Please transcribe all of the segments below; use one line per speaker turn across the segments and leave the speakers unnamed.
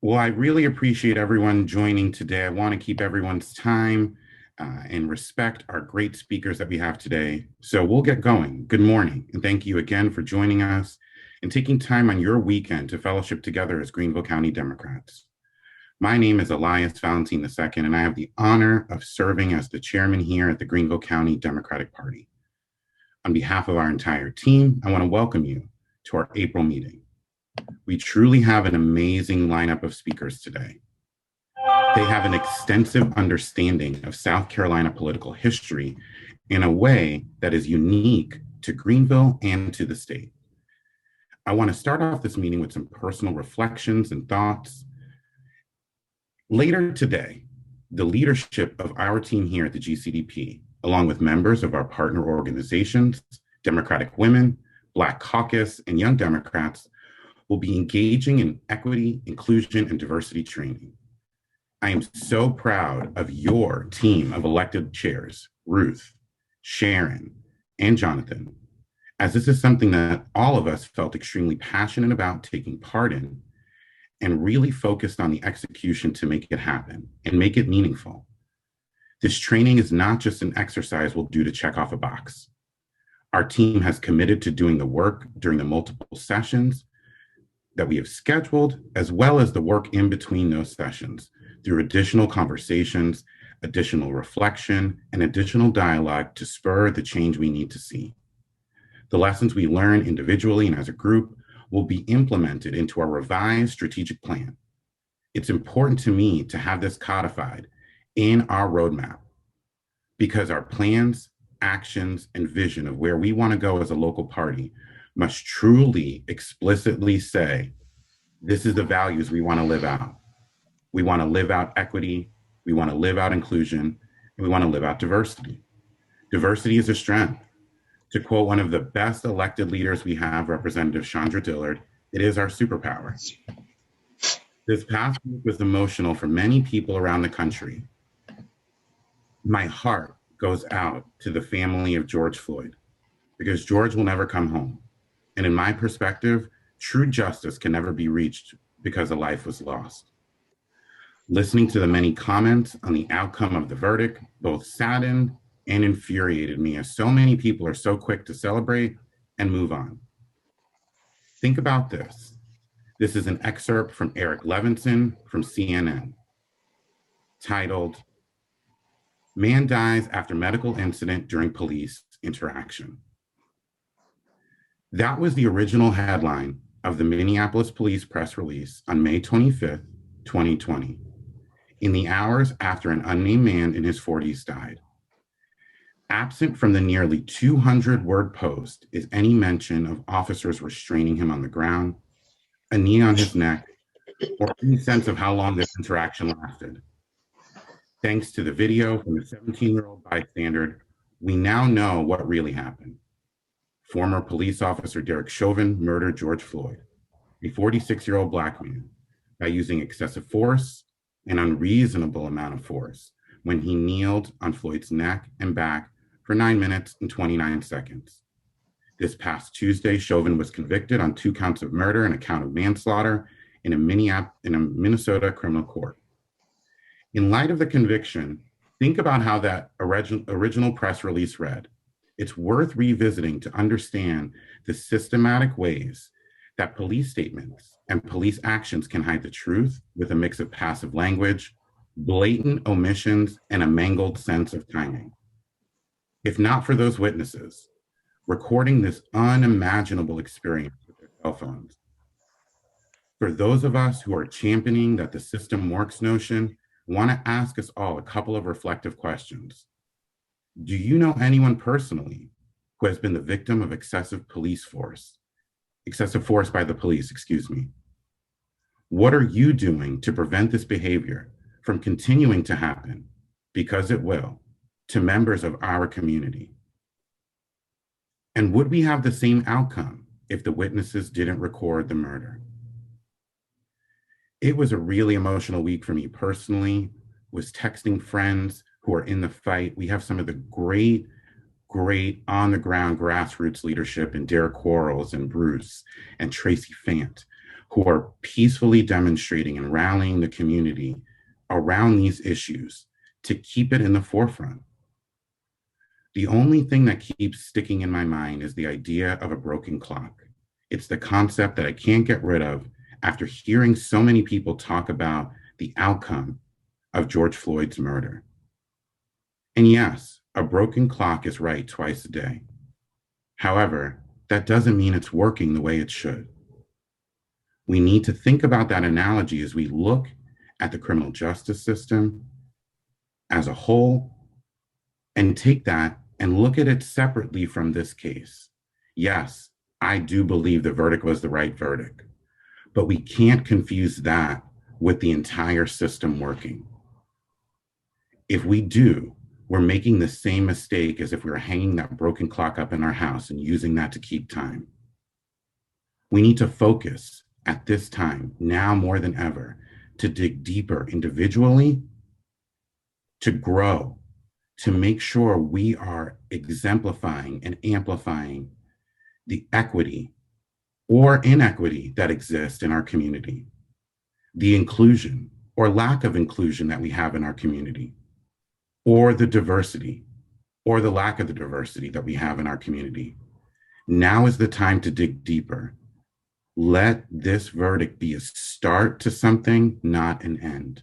Well, I really appreciate everyone joining today. I want to keep everyone's time and respect our great speakers that we have today. So we'll get going. Good morning, and thank you again for joining us and taking time on your weekend to fellowship together as Greenville County Democrats. My name is Elias Valentine II, and I have the honor of serving as the chairman here at the Greenville County Democratic Party. On behalf of our entire team, I want to welcome you to our April meeting. We truly have an amazing lineup of speakers today. They have an extensive understanding of South Carolina political history in a way that is unique to Greenville and to the state. I want to start off this meeting with some personal reflections and thoughts. Later today, the leadership of our team here at the GCDP, along with members of our partner organizations, Democratic Women, Black Caucus, and Young Democrats, will be engaging in equity, inclusion, and diversity training. I am so proud of your team of elected chairs, Ruth, Sharon, and Jonathan, as this is something that all of us felt extremely passionate about taking part in and really focused on the execution to make it happen and make it meaningful. This training is not just an exercise we'll do to check off a box. Our team has committed to doing the work during the multiple sessions that we have scheduled, as well as the work in between those sessions through additional conversations, additional reflection, and additional dialogue to spur the change we need to see. The lessons we learn individually and as a group will be implemented into our revised strategic plan. It's important to me to have this codified in our roadmap because our plans, actions, and vision of where we want to go as a local party must truly explicitly say, this is the values we want to live out. We want to live out equity, we want to live out inclusion, and we want to live out diversity. Diversity is a strength. To quote one of the best elected leaders we have, Representative Chandra Dillard, it is our superpower. This past week was emotional for many people around the country. My heart goes out to the family of George Floyd because George will never come home. And in my perspective, true justice can never be reached because a life was lost. Listening to the many comments on the outcome of the verdict both saddened and infuriated me as so many people are so quick to celebrate and move on. Think about this. This is an excerpt from Eric Levinson from CNN, titled, "Man Dies After Medical Incident During Police Interaction." That was the original headline of the Minneapolis police press release on May 25th, 2020, in the hours after an unnamed man in his 40s died. Absent from the nearly 200-word post is any mention of officers restraining him on the ground, a knee on his neck, or any sense of how long this interaction lasted. Thanks to the video from the 17-year-old bystander, we now know what really happened. Former police officer Derek Chauvin murdered George Floyd, a 46-year-old Black man, by using excessive force, an unreasonable amount of force, when he kneeled on Floyd's neck and back for 9 minutes and 29 seconds. This past Tuesday, Chauvin was convicted on 2 counts of murder and a count of manslaughter in a Minnesota criminal court. In light of the conviction, think about how that original press release read. It's worth revisiting to understand the systematic ways that police statements and police actions can hide the truth with a mix of passive language, blatant omissions, and a mangled sense of timing. If not for those witnesses, recording this unimaginable experience with their cell phones. For those of us who are championing that the system works notion, I want to ask us all a couple of reflective questions. Do you know anyone personally who has been the victim of excessive force by the police, excuse me? What are you doing to prevent this behavior from continuing to happen, because it will, to members of our community? And would we have the same outcome if the witnesses didn't record the murder? It was a really emotional week for me personally, was texting friends who are in the fight. We have some of the great on the ground grassroots leadership in Derek Quarles and Bruce and Tracy Fant, who are peacefully demonstrating and rallying the community around these issues to keep it in the forefront. The only thing that keeps sticking in my mind is the idea of a broken clock. It's the concept that I can't get rid of after hearing so many people talk about the outcome of George Floyd's murder. And yes, a broken clock is right twice a day. However, that doesn't mean it's working the way it should. We need to think about that analogy as we look at the criminal justice system as a whole and take that and look at it separately from this case. Yes, I do believe the verdict was the right verdict, but we can't confuse that with the entire system working. If we do, we're making the same mistake as if we were hanging that broken clock up in our house and using that to keep time. We need to focus at this time, now more than ever, to dig deeper individually, to grow, to make sure we are exemplifying and amplifying the equity or inequity that exists in our community, the inclusion or lack of inclusion that we have in our community, or the diversity or the lack of the diversity that we have in our community. Now is the time to dig deeper. Let this verdict be a start to something, not an end.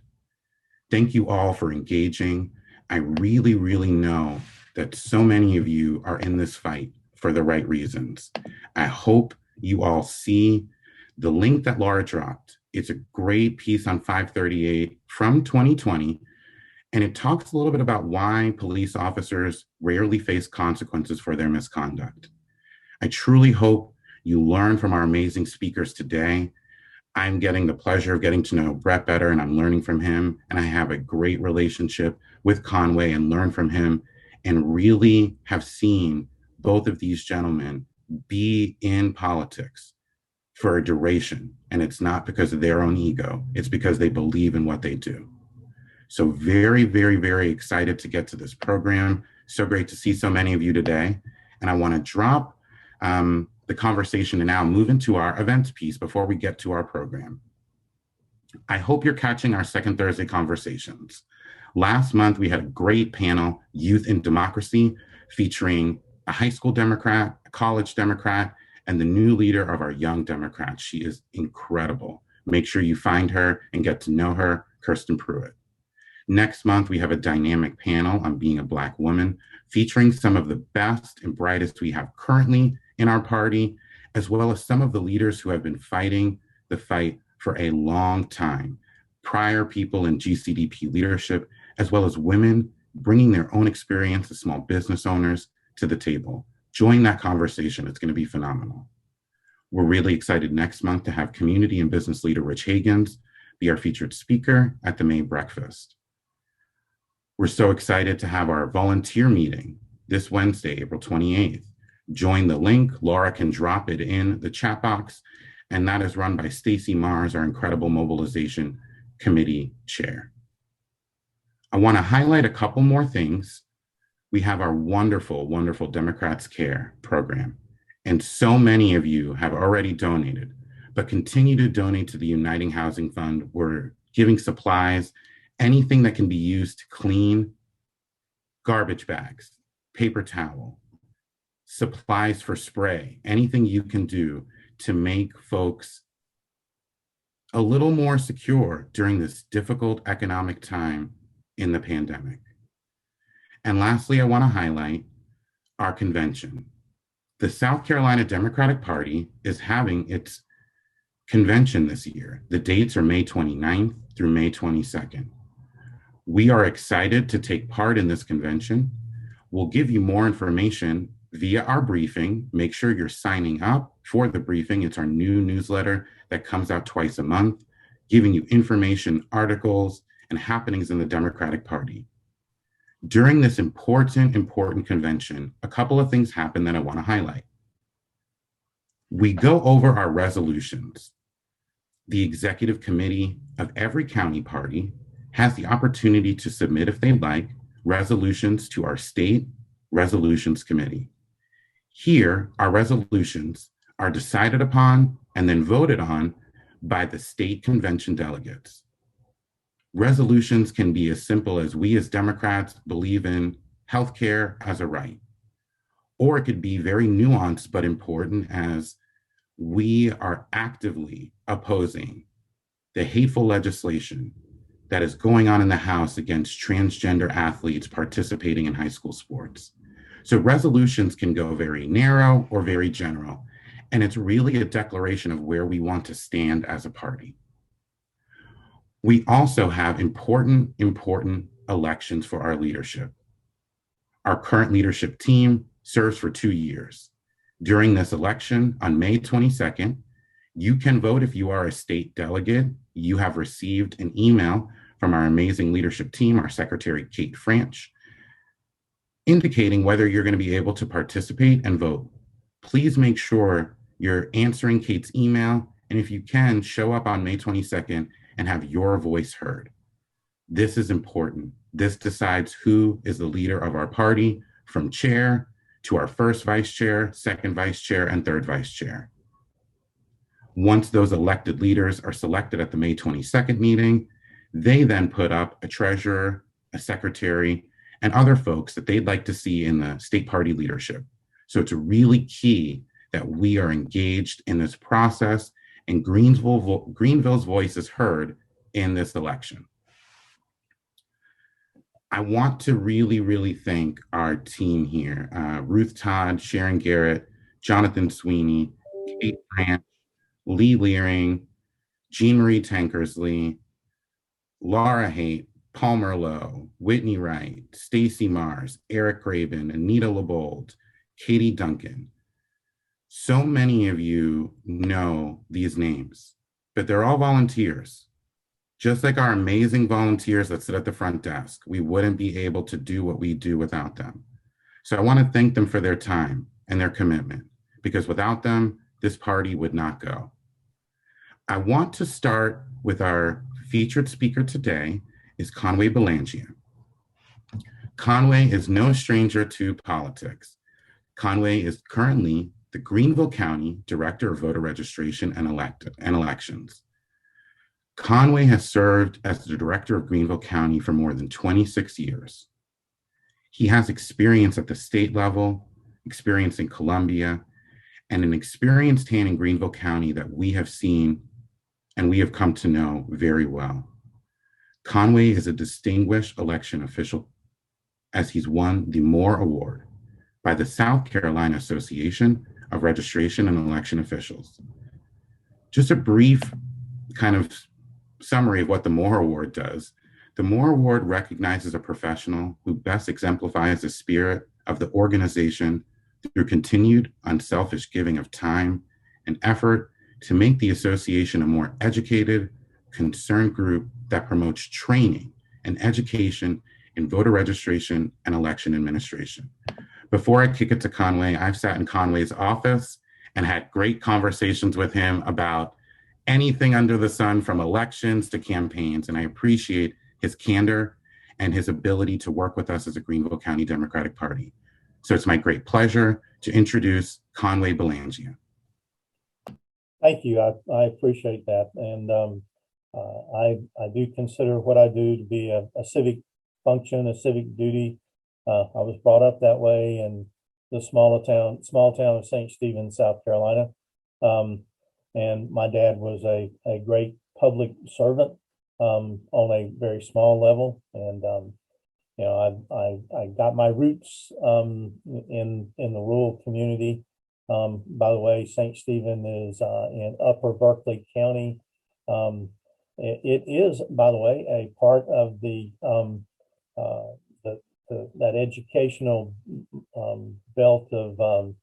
Thank you all for engaging. I really, really know that so many of you are in this fight for the right reasons. I hope you all see the link that Laura dropped. It's a great piece on 538 from 2020, and it talks a little bit about why police officers rarely face consequences for their misconduct. I truly hope you learn from our amazing speakers today. I'm getting the pleasure of getting to know Brett better, and I'm learning from him. And I have a great relationship with Conway and learn from him, and really have seen both of these gentlemen be in politics for a duration. And it's not because of their own ego. It's because they believe in what they do. So very, very, very excited to get to this program. So great to see so many of you today. And I want to drop the conversation and now move into our events piece before we get to our program. I hope you're catching our second Thursday conversations. Last month, we had a great panel, Youth in Democracy, featuring a high school Democrat, a college Democrat, and the new leader of our Young Democrats. She is incredible. Make sure you find her and get to know her, Kirsten Pruitt. Next month, we have a dynamic panel on being a Black woman, featuring some of the best and brightest we have currently in our party, as well as some of the leaders who have been fighting the fight for a long time, prior people in GCDP leadership, as well as women bringing their own experience as small business owners to the table. Join that conversation. It's going to be phenomenal. We're really excited next month to have community and business leader Rich Higgins be our featured speaker at the May breakfast. We're so excited to have our volunteer meeting this Wednesday, April 28th. Join the link. Laura can drop it in the chat box, and that is run by Stacy Mars, our incredible mobilization committee chair. I want to highlight a couple more things. We have our wonderful, wonderful Democrats Care program, and so many of you have already donated, but continue to donate to the Uniting Housing Fund. We're giving supplies, anything that can be used to clean, garbage bags, paper towel, supplies for spray, anything you can do to make folks a little more secure during this difficult economic time in the pandemic. And lastly, I want to highlight our convention. The South Carolina Democratic Party is having its convention this year. The dates are May 29th through May 22nd. We are excited to take part in this convention. We'll give you more information via our briefing. Make sure you're signing up for the briefing. It's our new newsletter that comes out twice a month, giving you information, articles, and happenings in the Democratic Party. During this important convention, a couple of things happen that I want to highlight. We go over our resolutions. The executive committee of every county party has the opportunity to submit, if they'd like, resolutions to our state resolutions committee. Here, our resolutions are decided upon and then voted on by the state convention delegates. Resolutions can be as simple as we as Democrats believe in healthcare as a right, or it could be very nuanced but important as we are actively opposing the hateful legislation that is going on in the House against transgender athletes participating in high school sports. So resolutions can go very narrow or very general, and it's really a declaration of where we want to stand as a party. We also have important elections for our leadership. Our current leadership team serves for 2 years. During this election on May 22nd, you can vote if you are a state delegate. You have received an email from our amazing leadership team, our Secretary, Kate Franch, indicating whether you're going to be able to participate and vote. Please make sure you're answering Kate's email, and if you can, show up on May 22nd and have your voice heard. This is important. This decides who is the leader of our party, from chair to our first vice chair, second vice chair, and third vice chair. Once those elected leaders are selected at the May 22nd meeting, they then put up a treasurer, a secretary, and other folks that they'd like to see in the state party leadership. So it's really key that we are engaged in this process and Greenville's voice is heard in this election. I want to really thank our team here, Ruth Todd, Sharon Garrett, Jonathan Sweeney, Kate Grant, Lee Leering, Jean Marie Tankersley, Laura Haight, Palmer Lowe, Whitney Wright, Stacy Mars, Eric Graven, Anita Lebold, Katie Duncan. So many of you know these names, but they're all volunteers. Just like our amazing volunteers that sit at the front desk, we wouldn't be able to do what we do without them. So I want to thank them for their time and their commitment, because without them, this party would not go. I want to start with our featured speaker today is Conway Belangia. Conway is no stranger to politics. Conway is currently the Greenville County Director of Voter Registration and Elections. Conway has served as the director of Greenville County for more than 26 years. He has experience at the state level, experience in Columbia, and an experienced hand in Greenville County that we have seen and we have come to know very well. Conway is a distinguished election official as he's won the Moore Award by the South Carolina Association of Registration and Election Officials. Just a brief kind of summary of what the Moore Award does. The Moore Award recognizes a professional who best exemplifies the spirit of the organization through continued unselfish giving of time and effort to make the association a more educated, concerned group that promotes training and education in voter registration and election administration. Before I kick it to Conway, I've sat in Conway's office and had great conversations with him about anything under the sun, from elections to campaigns, and I appreciate his candor and his ability to work with us as a Greenville County Democratic Party. So it's my great pleasure to introduce Conway Belangia.
Thank you. I appreciate that. And I do consider what I do to be a civic function, a civic duty. I was brought up that way in the small town of St. Stephen, South Carolina. And my dad was a great public servant on a very small level. And, you know, I got my roots in the rural community. By the way, St. Stephen is in Upper Berkeley County. It is, by the way, a part of that educational belt of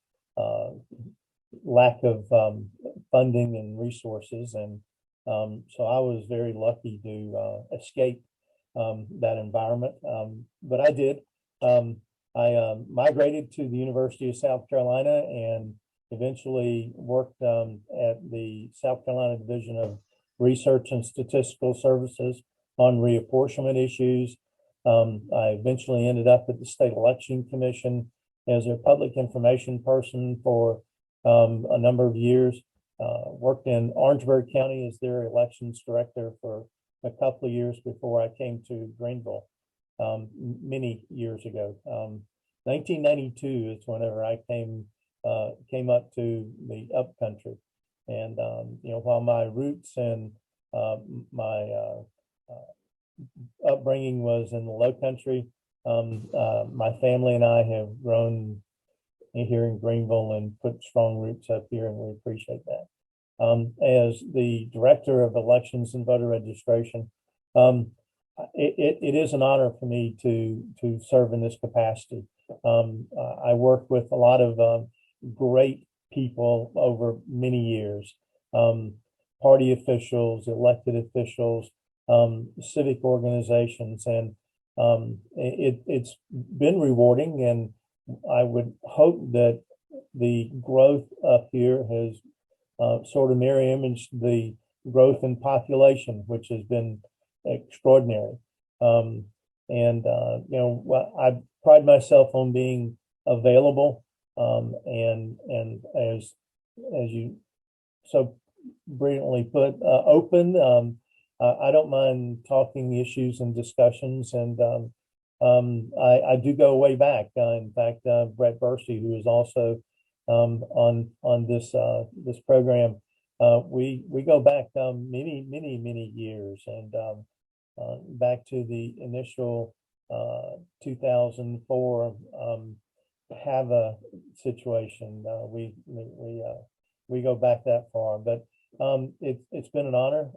lack of funding and resources, and so I was very lucky to escape that environment. But I did. I migrated to the University of South Carolina and eventually worked at the South Carolina Division of Research and Statistical Services on reapportionment issues. I eventually ended up at the State Election Commission as a public information person for a number of years. worked in Orangeburg County as their elections director for a couple of years before I came to Greenville many years ago. 1992 is whenever I came up to the upcountry, and while my roots and my upbringing was in the Low Country, my family and I have grown here in Greenville and put strong roots up here, and we appreciate that. As the director of elections and voter registration, it is an honor for me to serve in this capacity. I work with a lot of great people over many years, party officials, elected officials, civic organizations, and it's been rewarding, and I would hope that the growth up here has sort of mirror imaged the growth in population, which has been extraordinary. I pride myself on being available, and as you so brilliantly put, open. I don't mind talking issues and discussions, and I do go way back. In fact, Brett Bursey, who is also on this program, we go back many years, and back to the initial 2004 HAVA situation. We go back that far, but it's been an honor.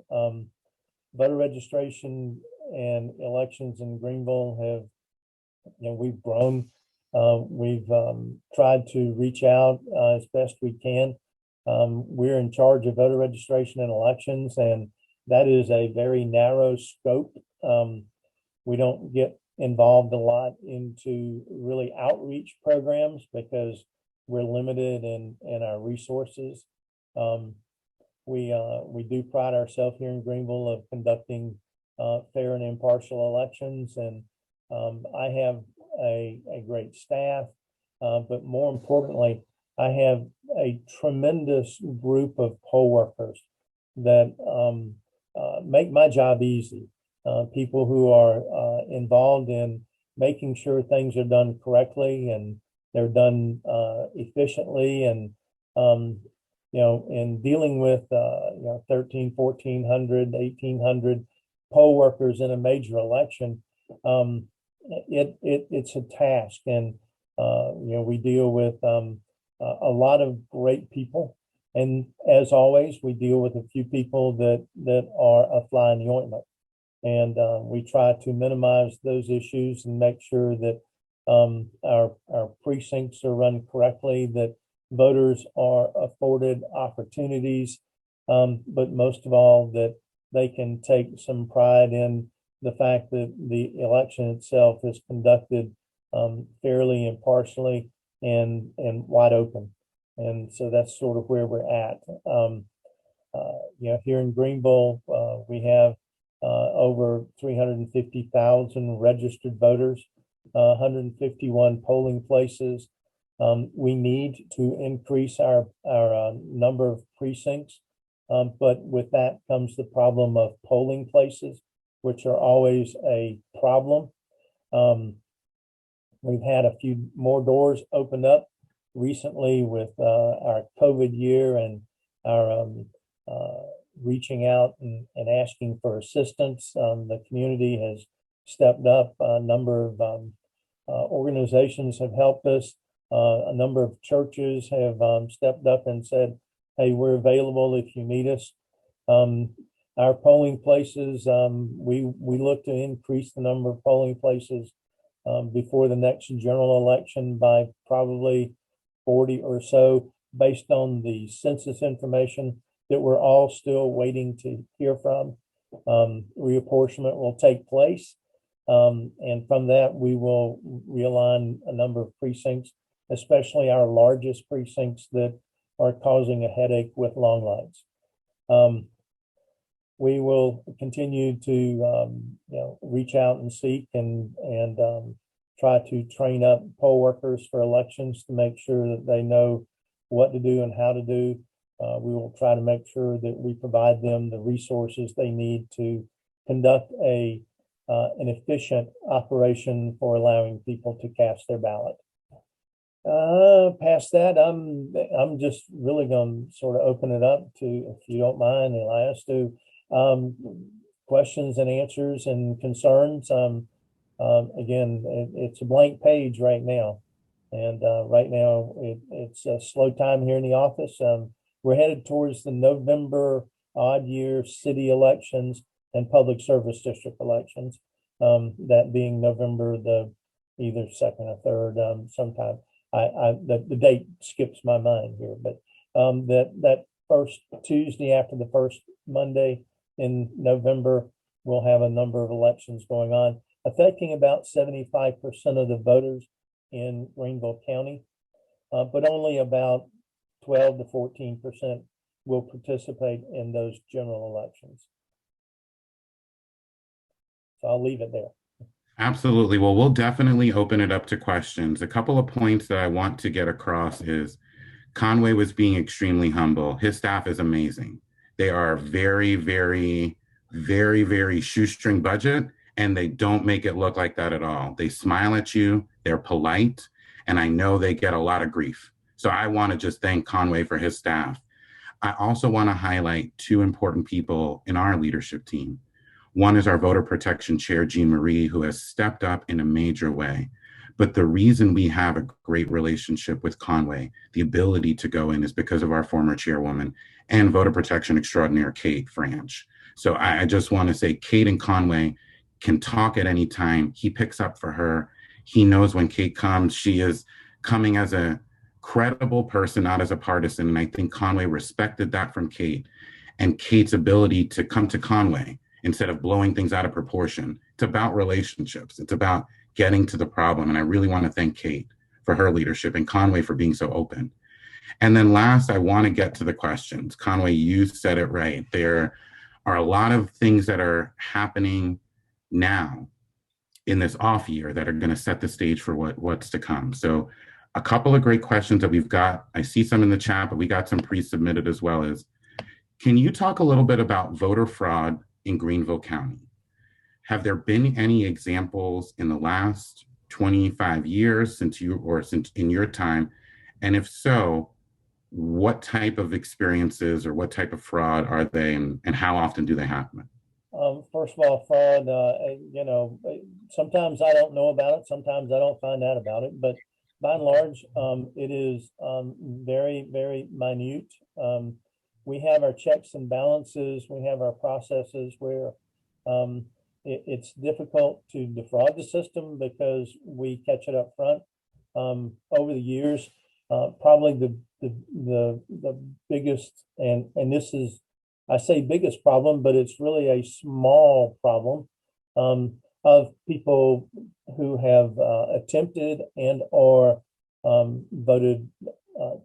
Voter registration and elections in Greenville have, we've grown. We've tried to reach out as best we can. We're in charge of voter registration and elections, and that is a very narrow scope. We don't get involved a lot into really outreach programs because we're limited in our resources. We do pride ourselves here in Greenville of conducting fair and impartial elections, and I have a great staff, but more importantly, I have a tremendous group of poll workers that make my job easy. People who are involved in making sure things are done correctly and they're done efficiently, and in dealing with 13, 1,400, 1,800 poll workers in a major election, it's a task, and we deal with a lot of great people, and as always, we deal with a few people that are a fly in the ointment, and we try to minimize those issues and make sure that our precincts are run correctly, that voters are afforded opportunities, but most of all, that they can take some pride in the fact that the election itself is conducted fairly, impartially, and wide open. And so that's sort of where we're at. Here in Greenville, we have over 350,000 registered voters, 151 polling places. We need to increase our number of precincts, but with that comes the problem of polling places, which are always a problem. We've had a few more doors opened up recently with our COVID year and our reaching out and asking for assistance. The community has stepped up. A number of organizations have helped us. A number of churches have stepped up and said, hey, we're available if you need us. Our polling places, we look to increase the number of polling places before the next general election by probably 40 or so, based on the census information that we're all still waiting to hear from. Reapportionment will take place, and from that, we will realign a number of precincts, especially our largest precincts that are causing a headache with long lines. We will continue to reach out and seek and try to train up poll workers for elections to make sure that they know what to do and how to do. We will try to make sure that we provide them the resources they need to conduct an efficient operation for allowing people to cast their ballot. Past that, I'm just really going to sort of open it up to, if you don't mind, Elias, to questions and answers and concerns. Again, it's a blank page right now, and right now it's a slow time here in the office. We're headed towards the November odd year city elections and public service district elections. That being November the either second or third, sometime. The date skips my mind here, but that first Tuesday after the first Monday in November, we'll have a number of elections going on, affecting about 75% of the voters in Greenville County, but only about 12 to 14% will participate in those general elections. So I'll leave it there.
Absolutely. Well, we'll definitely open it up to questions. A couple of points that I want to get across is Conway was being extremely humble. His staff is amazing. They are very, very, very, very shoestring budget, and they don't make it look like that at all. They smile at you, they're polite, and I know they get a lot of grief. So I want to just thank Conway for his staff. I also want to highlight two important people in our leadership team. One is our voter protection chair, Jean Marie, who has stepped up in a major way. But the reason we have a great relationship with Conway, the ability to go in, is because of our former chairwoman and voter protection extraordinaire, Kate Franch. So I just want to say Kate and Conway can talk at any time. He picks up for her. He knows when Kate comes, she is coming as a credible person, not as a partisan. And I think Conway respected that from Kate, and Kate's ability to come to Conway instead of blowing things out of proportion. It's about relationships. It's about getting to the problem. And I really want to thank Kate for her leadership and Conway for being so open. And then last, I want to get to the questions. Conway, you said it right. There are a lot of things that are happening now in this off year that are going to set the stage for what's to come. So a couple of great questions that we've got. I see some in the chat, but we got some pre-submitted as well. As, can you talk a little bit about voter fraud in Greenville County? Have there been any examples in the last 25 years since in your time? And if so, what type of experiences or what type of fraud are they, and how often do they happen?
First of all, fraud, sometimes I don't know about it. Sometimes I don't find out about it, but by and large, it is very, very minute. We have our checks and balances. We have our processes where it's difficult to defraud the system because we catch it up front. Over the years, probably the biggest, and this is, I say biggest problem, but it's really a small problem of people who have attempted and or voted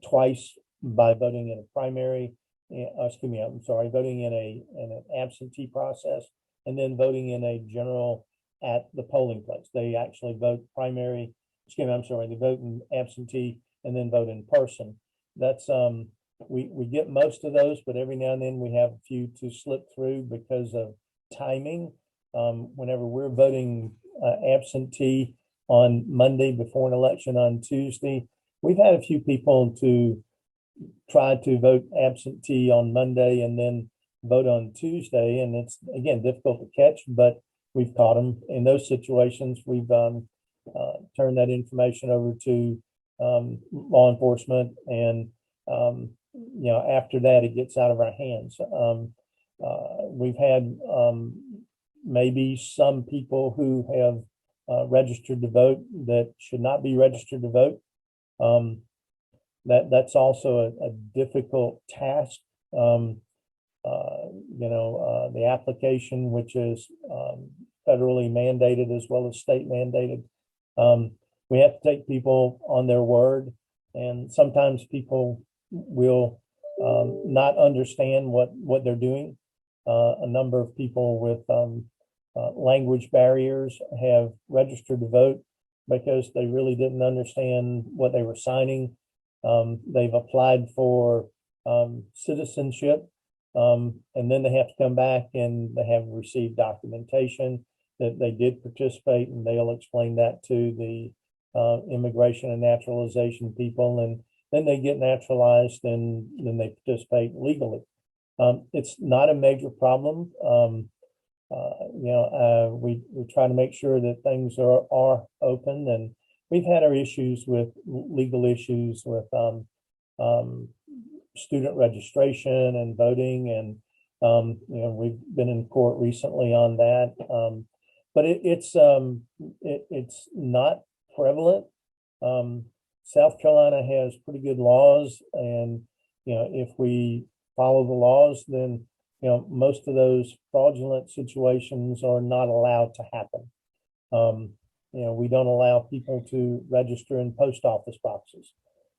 twice by voting in a primary. Voting in an absentee process and then voting in a general at the polling place. They actually vote they vote in absentee and then vote in person. That's we get most of those, but every now and then we have a few to slip through because of timing. Whenever we're voting absentee on Monday before an election on Tuesday, we've had a few people to try to vote absentee on Monday and then vote on Tuesday. And it's, again, difficult to catch, but we've caught them in those situations. We've turned that information over to law enforcement. And, after that, it gets out of our hands. We've had maybe some people who have registered to vote that should not be registered to vote. That's also a difficult task. The application, which is federally mandated as well as state mandated, we have to take people on their word, and sometimes people will not understand what they're doing. A number of people with language barriers have registered to vote because they really didn't understand what they were signing. They've applied for citizenship. And then they have to come back and they have received documentation that they did participate, and they'll explain that to the immigration and naturalization people, and then they get naturalized and then they participate legally. It's not a major problem. We try to make sure that things are open, and we've had our issues with legal issues with student registration and voting, and we've been in court recently on that. But it's not prevalent. South Carolina has pretty good laws, and if we follow the laws, then most of those fraudulent situations are not allowed to happen. We don't allow people to register in post office boxes.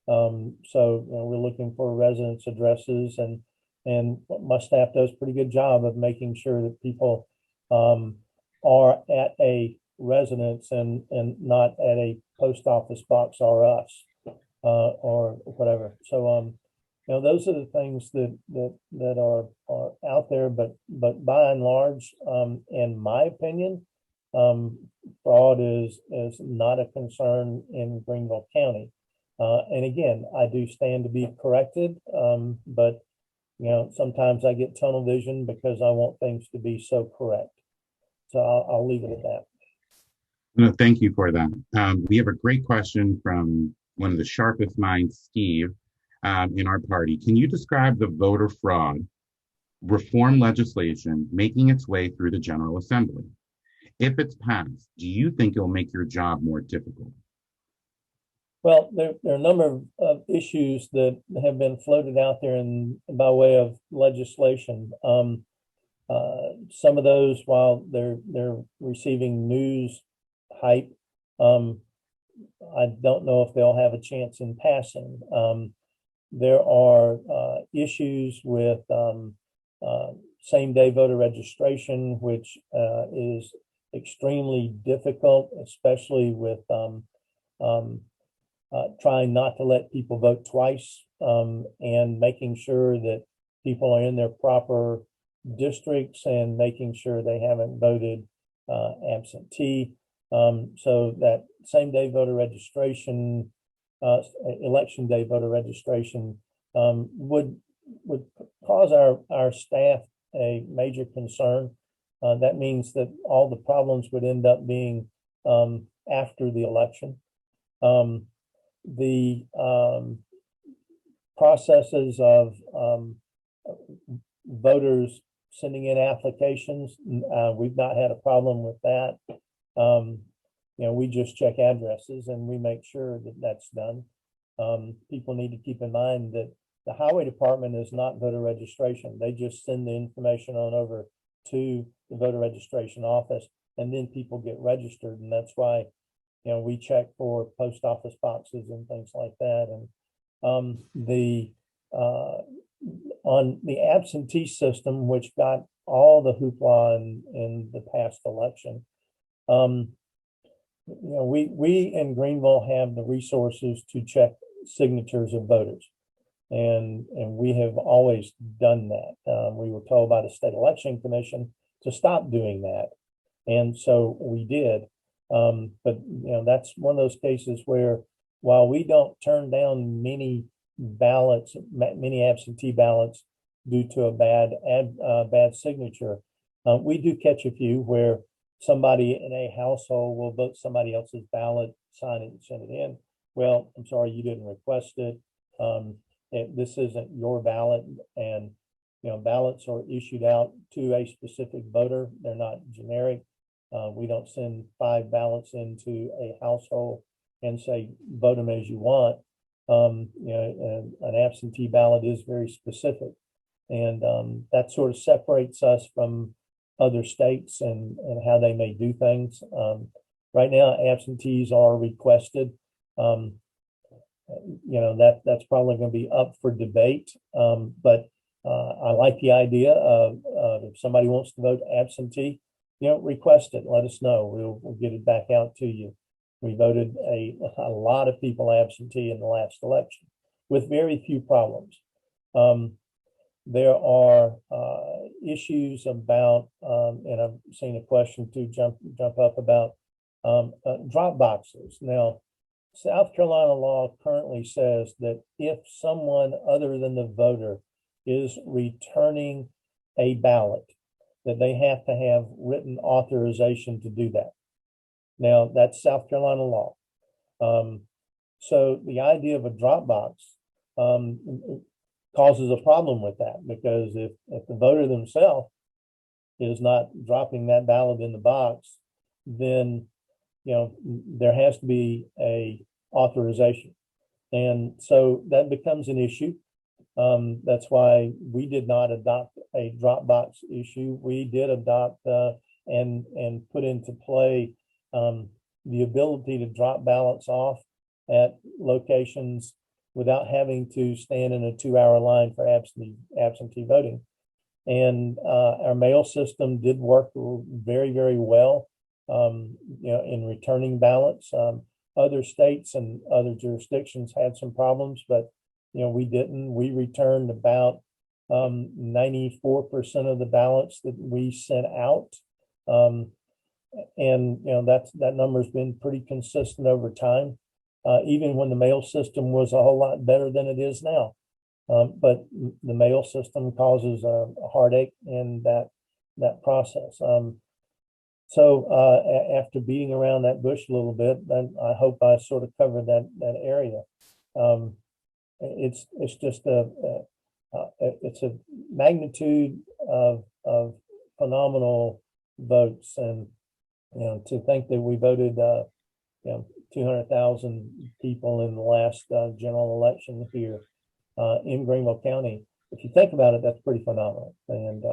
So we're looking for residence addresses, and my staff does a pretty good job of making sure that people are at a residence and not at a post office box or us or whatever. So those are the things that are out there, but by and large, in my opinion, fraud is not a concern in Greenville County. And again, I do stand to be corrected, but sometimes I get tunnel vision because I want things to be so correct. So I'll leave it at that.
No, thank you for that. We have a great question from one of the sharpest minds, Steve, in our party. Can you describe the voter fraud reform legislation making its way through the General Assembly? If it's passed, do you think it'll make your job more difficult?
Well, there are a number of issues that have been floated out there by way of legislation. Some of those, while they're receiving news hype, I don't know if they'll have a chance in passing. There are issues with same-day voter registration, which is extremely difficult, especially with trying not to let people vote twice, and making sure that people are in their proper districts and making sure they haven't voted absentee. So that same day voter registration, election day voter registration would cause our staff a major concern. That means that all the problems would end up being after the election. The processes of voters sending in applications, we've not had a problem with that. We just check addresses and we make sure that that's done. People need to keep in mind that the highway department is not voter registration. They just send the information on over to the voter registration office, and then people get registered. And that's why, we check for post office boxes and things like that. And on the absentee system, which got all the hoopla in the past election, we in Greenville have the resources to check signatures of voters, and we have always done that. We were told by the State Election Commission to stop doing that, and so we did. But that's one of those cases where, while we don't turn down many absentee ballots due to a bad signature, we do catch a few where somebody in a household will vote somebody else's ballot, sign it, and send it in. Well, I'm sorry, you didn't request it. This isn't your ballot, and ballots are issued out to a specific voter. They're not generic. We don't send 5 ballots into a household and say, vote them as you want. An absentee ballot is very specific, and that sort of separates us from other states and how they may do things. Right now, absentees are requested. That's probably going to be up for debate, but I like the idea of if somebody wants to vote absentee, request it. Let us know. We'll get it back out to you. We voted a lot of people absentee in the last election with very few problems. There are issues about, and I've seen a question to jump up about drop boxes. Now, South Carolina law currently says that if someone other than the voter is returning a ballot, that they have to have written authorization to do that. Now, that's South Carolina law. So the idea of a drop box causes a problem with that, because if the voter themselves is not dropping that ballot in the box, then there has to be a authorization. And so that becomes an issue. That's why we did not adopt a drop box issue. We did adopt and put into play the ability to drop ballots off at locations without having to stand in a 2-hour line for absentee voting. And our mail system did work very, very well, in returning ballots. Other states and other jurisdictions had some problems, but we didn't. We returned about 94% of the ballots that we sent out. And that number's been pretty consistent over time, even when the mail system was a whole lot better than it is now. But the mail system causes a heartache in that process. So after beating around that bush a little bit, then I hope I sort of covered that area. It's just it's a magnitude of phenomenal votes, and to think that we voted 200,000 people in the last general election here in Greenville County. If you think about it, that's pretty phenomenal. And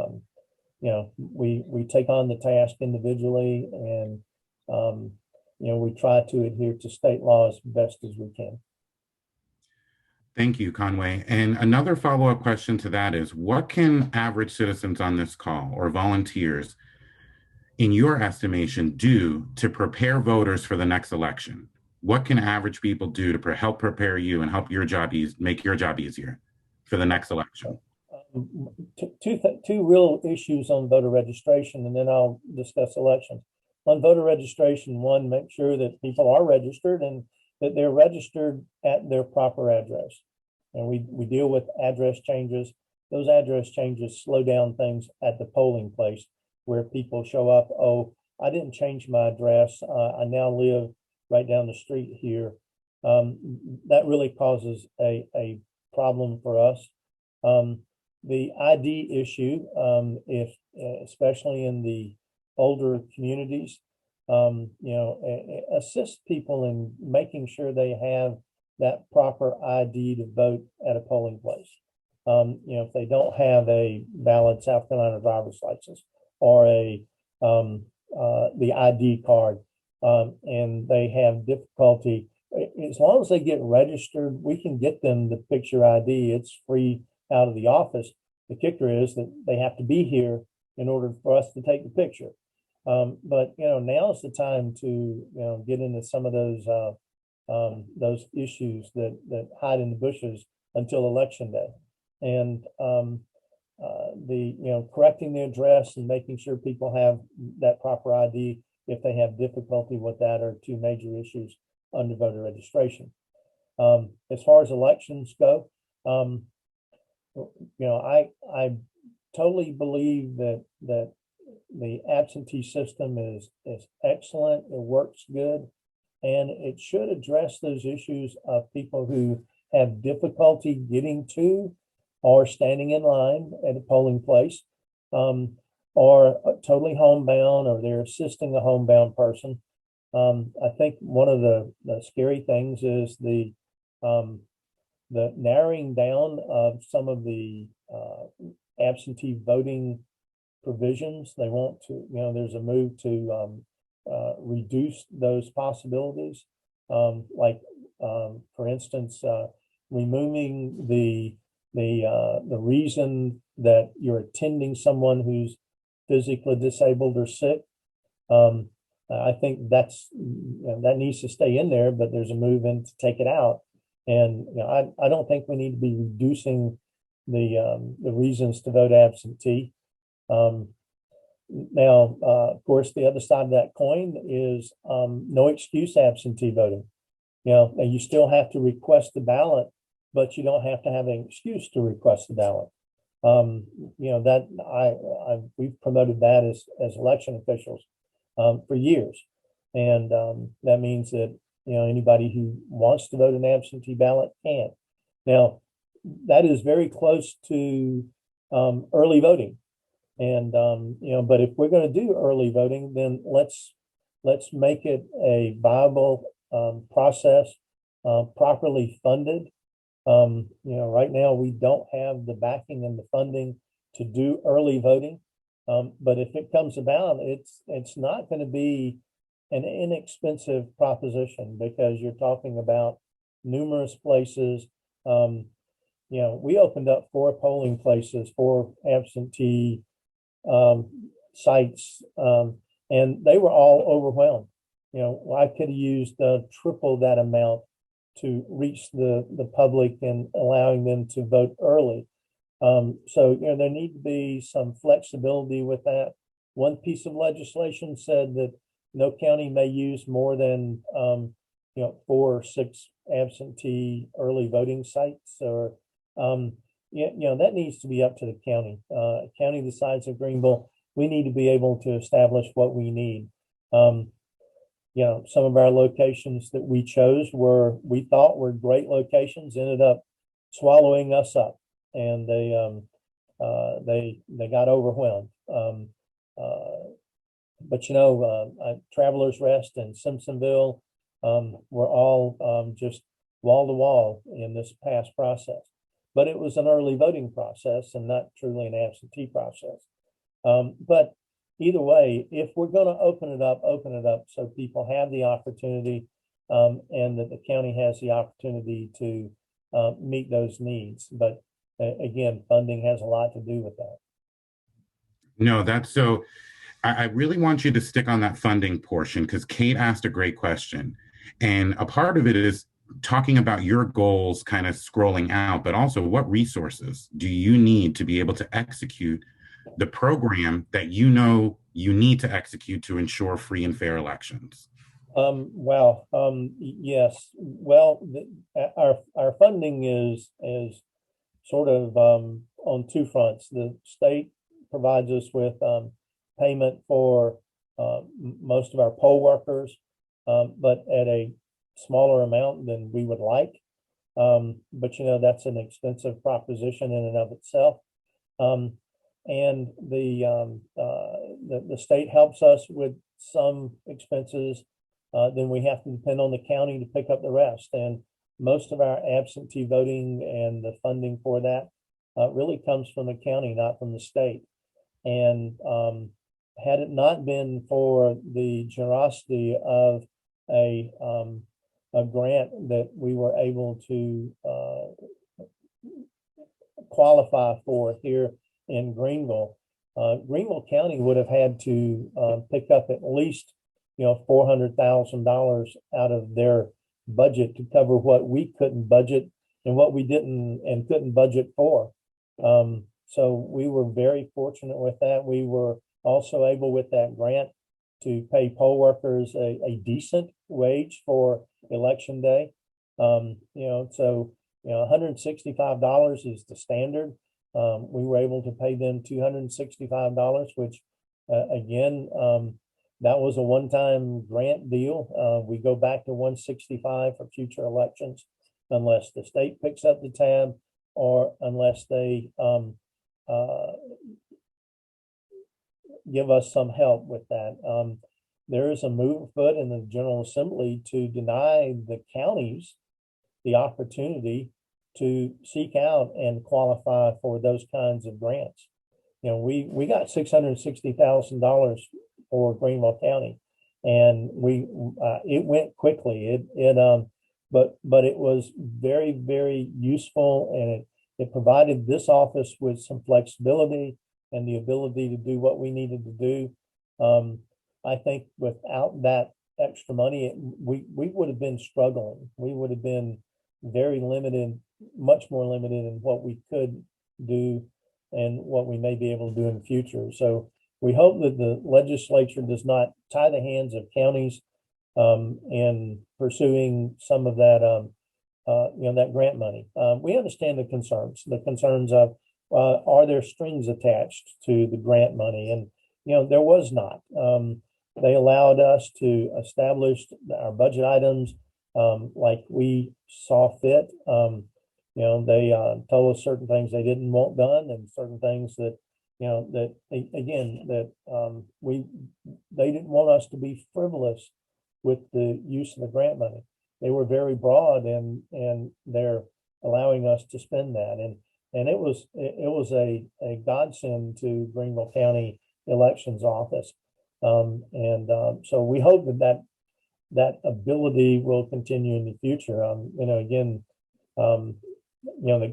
we take on the task individually, and we try to adhere to state law as best as we can.
Thank you, Conway. And another follow-up question to that is, what can average citizens on this call or volunteers, in your estimation, do to prepare voters for the next election? What can average people do to help prepare you and help your job make your job easier for the next election?
Two real issues on voter registration, and then I'll discuss elections. On voter registration, one, make sure that people are registered and that they're registered at their proper address. And we deal with address changes. Those address changes slow down things at the polling place, where people show up, oh, I didn't change my address. I now live right down the street here. That really causes a problem for us. The ID issue, especially in the older communities, assist people in making sure they have that proper ID to vote at a polling place. If they don't have a valid South Carolina driver's license or the ID card, and they have difficulty, as long as they get registered, we can get them the picture ID. It's free out of the office. The kicker is that they have to be here in order for us to take the picture. But now is the time to get into some of those issues that hide in the bushes until election day, and correcting the address and making sure people have that proper ID. If they have difficulty with that, are two major issues under voter registration. As far as elections go, I totally believe that the absentee system is excellent. It works good, and it should address those issues of people who have difficulty getting to or standing in line at a polling place, or totally homebound, or they're assisting a homebound person. I think one of the scary things is the narrowing down of some of the absentee voting provisions. They want to, there's a move to reduce those possibilities. For instance, removing the reason that you're attending someone who's physically disabled or sick. I think that needs to stay in there, but there's a move in to take it out. And I don't think we need to be reducing the reasons to vote absentee. Now, of course, the other side of that coin is no excuse absentee voting. And you still have to request the ballot, but you don't have to have an excuse to request the ballot. That we've promoted that as election officials for years, and that means that anybody who wants to vote an absentee ballot can. Now, that is very close to early voting, and but if we're going to do early voting, then let's make it a viable process, properly funded. Right now we don't have the backing and the funding to do early voting. But if it comes about, it's not going to be an inexpensive proposition, because you're talking about numerous places. We opened up 4 polling places, 4 absentee sites, and they were all overwhelmed. I could have used triple that amount to reach the public and allowing them to vote early. So there need to be some flexibility with that. One piece of legislation said that no county may use more than 4 or 6 absentee early voting sites, or that needs to be up to the county. County the size of Greenville, we need to be able to establish what we need. Some of our locations that we chose we thought were great locations, ended up swallowing us up, and they got overwhelmed. But Travelers Rest and Simpsonville were all just wall to wall in this past process. But it was an early voting process and not truly an absentee process. But either way, if we're going to open it up so people have the opportunity, and that the county has the opportunity to meet those needs. But again, funding has a lot to do with that.
No, that's so. I really want you to stick on that funding portion, because Kate asked a great question. And a part of it is talking about your goals, kind of scrolling out, but also what resources do you need to be able to execute the program that you need to execute to ensure free and fair elections?
Yes. Well, our funding is sort of on 2 fronts. The state provides us with payment for most of our poll workers, but at a smaller amount than we would like. But that's an expensive proposition in and of itself. And the state helps us with some expenses. Then we have to depend on the county to pick up the rest. And most of our absentee voting and the funding for that really comes from the county, not from the state. And had it not been for the generosity of a grant that we were able to qualify for here in Greenville, Greenville County would have had to pick up at least $400,000 out of their budget to cover what we couldn't budget and what we didn't and couldn't budget for. So we were very fortunate with that. We were also able with that grant to pay poll workers a decent wage for election day. So $165 is the standard. We were able to pay them $265, which again, that was a one-time grant deal. We go back to $165 for future elections, unless the state picks up the tab or unless they give us some help with that. There is a move afoot in the General Assembly to deny the counties the opportunity to seek out and qualify for those kinds of grants. We got $660,000 for Greenville County, and it went quickly. But it was very, very useful, and it provided this office with some flexibility and the ability to do what we needed to do. I think without that extra money, we would have been struggling. We would have been very limited, much more limited in what we could do and what we may be able to do in the future. So we hope that the legislature does not tie the hands of counties in pursuing some of that, that grant money. We understand the concerns of are there strings attached to the grant money? And, there was not. They allowed us to establish our budget items like we saw fit. They told us certain things they didn't want done and certain things that, they didn't want us to be frivolous with the use of the grant money. They were very broad and they're allowing us to spend that. And it was a godsend to Greenville County Elections Office. So we hope that ability will continue in the future.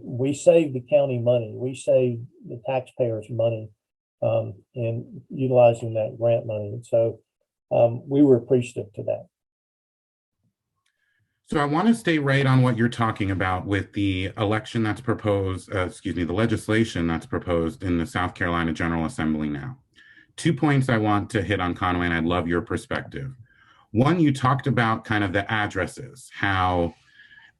We save the county money. We save the taxpayers money in utilizing that grant money. And so we were appreciative to that.
So I want to stay right on what you're talking about with the election that's proposed, the legislation that's proposed in the South Carolina General Assembly now. 2 points I want to hit on, Conway, and I'd love your perspective. One, you talked about kind of the addresses, how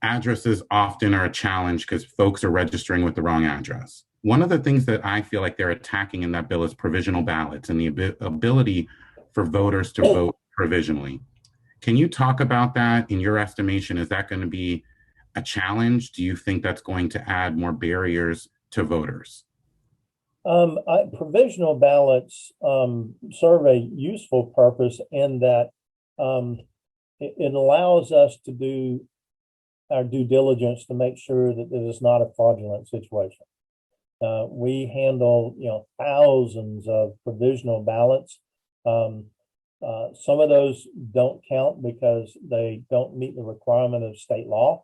addresses often are a challenge because folks are registering with the wrong address. One of the things that I feel like they're attacking in that bill is provisional ballots and the ability for voters to vote provisionally. Can you talk about that? In your estimation, is that going to be a challenge? Do you think that's going to add more barriers to voters?
Provisional ballots serve a useful purpose in that it allows us to do our due diligence to make sure that it is not a fraudulent situation. We handle, thousands of provisional ballots. Some of those don't count because they don't meet the requirement of state law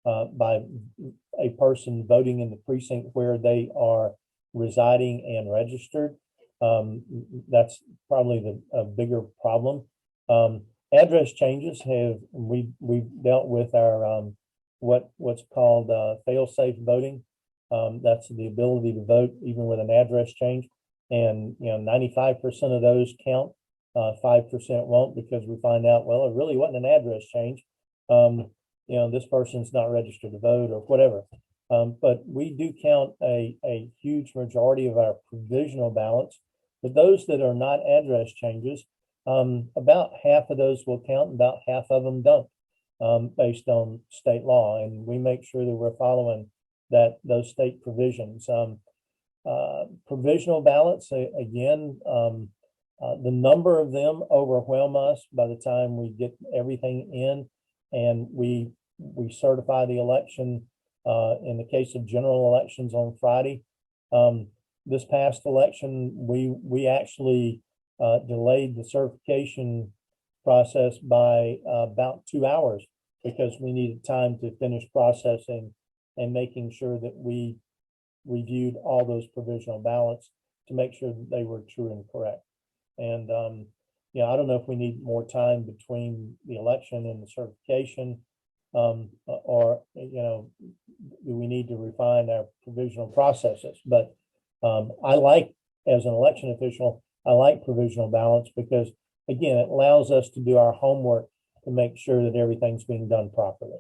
by a person voting in the precinct where they are residing and registered. That's probably a bigger problem. Address changes we've dealt with our what's called fail-safe voting. That's the ability to vote even with an address change, and 95% of those count. 5% won't because we find out, well, it really wasn't an address change. This person's not registered to vote or whatever. But we do count a huge majority of our provisional ballots. But those that are not address changes, about half of those will count, and about half of them don't, based on state law. And we make sure that we're following those state provisions. Provisional ballots, again, the number of them overwhelm us by the time we get everything in and we certify the election. In the case of general elections on Friday, this past election, we actually delayed the certification process by about 2 hours because we needed time to finish processing and making sure that we reviewed all those provisional ballots to make sure that they were true and correct. And, I don't know if we need more time between the election and the certification, or, do we need to refine our provisional processes? But as an election official, I like provisional ballots because, again, it allows us to do our homework to make sure that everything's being done properly.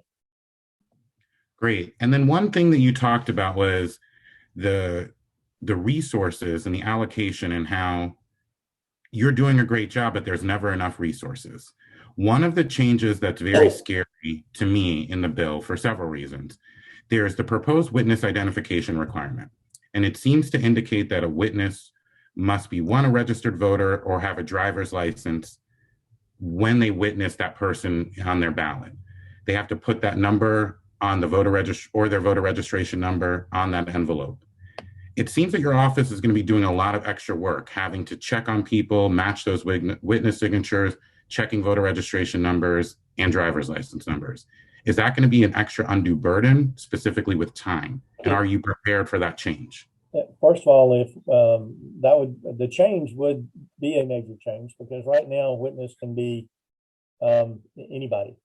Great. And then one thing that you talked about was the resources and the allocation and how you're doing a great job, but there's never enough resources. One of the changes that's very scary to me in the bill for several reasons, there's the proposed witness identification requirement. And it seems to indicate that a witness must be, one, a registered voter or have a driver's license when they witness that person on their ballot. They have to put that number on the voter register or their voter registration number on that envelope. It seems that your office is going to be doing a lot of extra work, having to check on people, match those witness signatures, checking voter registration numbers and driver's license numbers. Is that going to be an extra undue burden, specifically with time? And are you prepared for that change?
First of all, if the change would be a major change, because right now a witness can be anybody.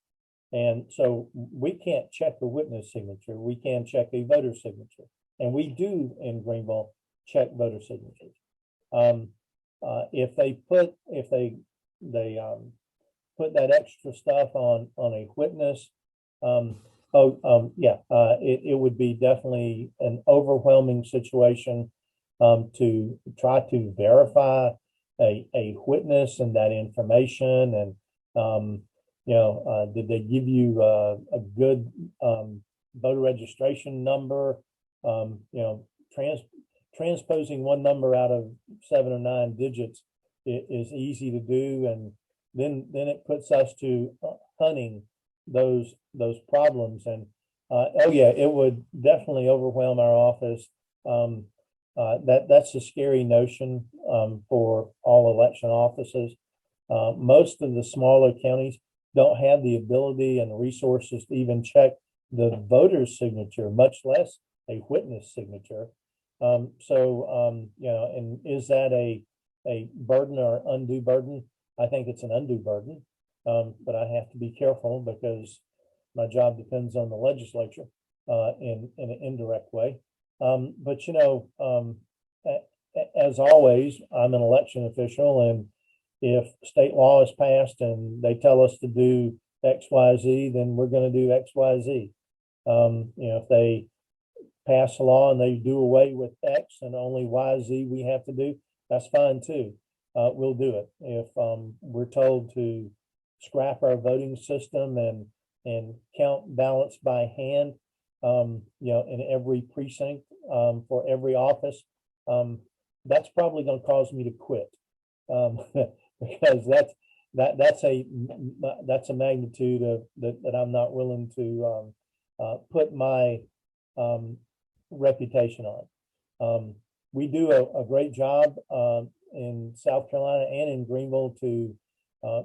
And so we can't check a witness signature. We can check a voter signature. and we do in Greenville check voter signatures. If they put that extra stuff on a witness, it would be definitely an overwhelming situation to try to verify a witness and that information. And did they give you a good voter registration number? Transposing one number out of 7 or 9 digits is easy to do, and then it puts us to hunting those problems. And it would definitely overwhelm our office. That's a scary notion for all election offices. Most of the smaller counties don't have the ability and the resources to even check the voter's signature, much less a witness signature. And is that a burden or undue burden? I think it's an undue burden, but I have to be careful because my job depends on the legislature in an indirect way. As always, I'm an election official, and if state law is passed and they tell us to do X, Y, Z, then we're going to do X, Y, Z. If they pass a law and they do away with X and only Y, Z we have to do, that's fine too. We'll do it. If we're told to scrap our voting system and count ballots by hand, in every precinct for every office, that's probably going to cause me to quit, because that's a magnitude of that I'm not willing to put my reputation on. We do a great job in South Carolina and in Greenville to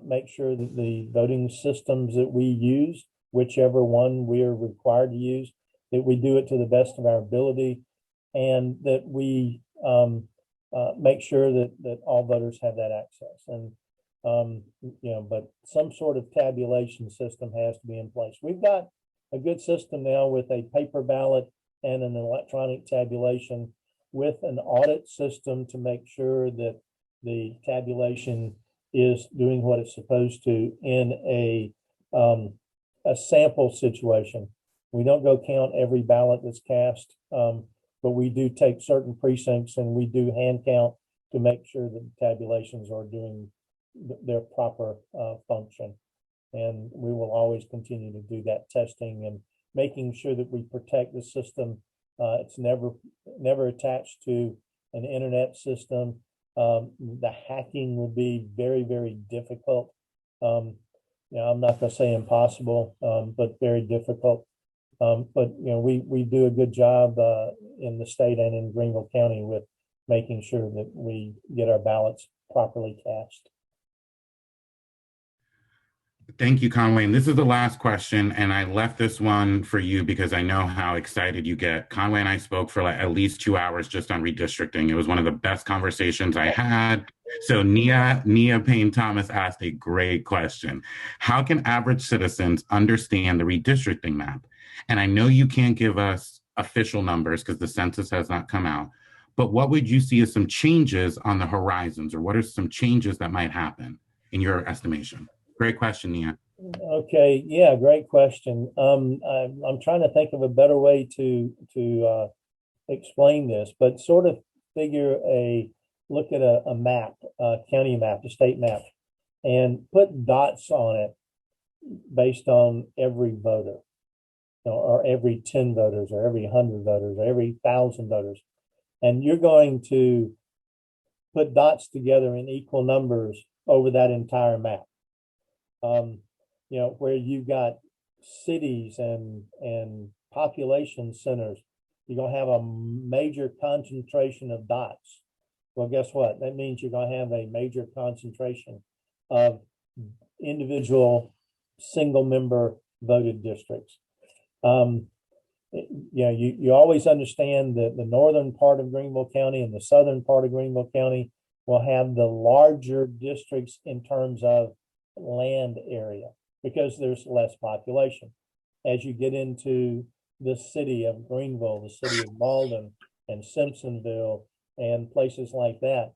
make sure that the voting systems that we use, whichever one we are required to use, that we do it to the best of our ability, and that we make sure that all voters have that access. And but some sort of tabulation system has to be in place. We've got a good system now with a paper ballot and an electronic tabulation with an audit system to make sure that the tabulation is doing what it's supposed to in a sample situation. We don't go count every ballot that's cast, but we do take certain precincts and we do hand count to make sure that the tabulations are doing their proper function. And we will always continue to do that testing and making sure that we protect the system. It's never attached to an internet system. The hacking would be very, very difficult. I'm not going to say impossible, but very difficult. But we do a good job in the state and in Greenville County with making sure that we get our ballots properly cast.
Thank you, Conway. And this is the last question, and I left this one for you because I know how excited you get. Conway and I spoke for at least 2 hours just on redistricting. It was one of the best conversations I had. So Nia Payne Thomas asked a great question. How can average citizens understand the redistricting map? And I know you can't give us official numbers because the census has not come out, but what would you see as some changes on the horizons, or what are some changes that might happen in your estimation? Great question, Nia.
Okay, yeah, great question. I'm trying to think of a better way to explain this, but sort of look at a map, a county map, a state map, and put dots on it based on every voter, or every 10 voters, or every 100 voters, or every 1,000 voters, and you're going to put dots together in equal numbers over that entire map. Where you've got cities and population centers, you're going to have a major concentration of dots. Well, guess what? That means you're going to have a major concentration of individual single member voted districts. You always understand that the northern part of Greenville County and the southern part of Greenville County will have the larger districts in terms of land area because there's less population. As you get into the city of Greenville, the city of Malden, and Simpsonville, and places like that.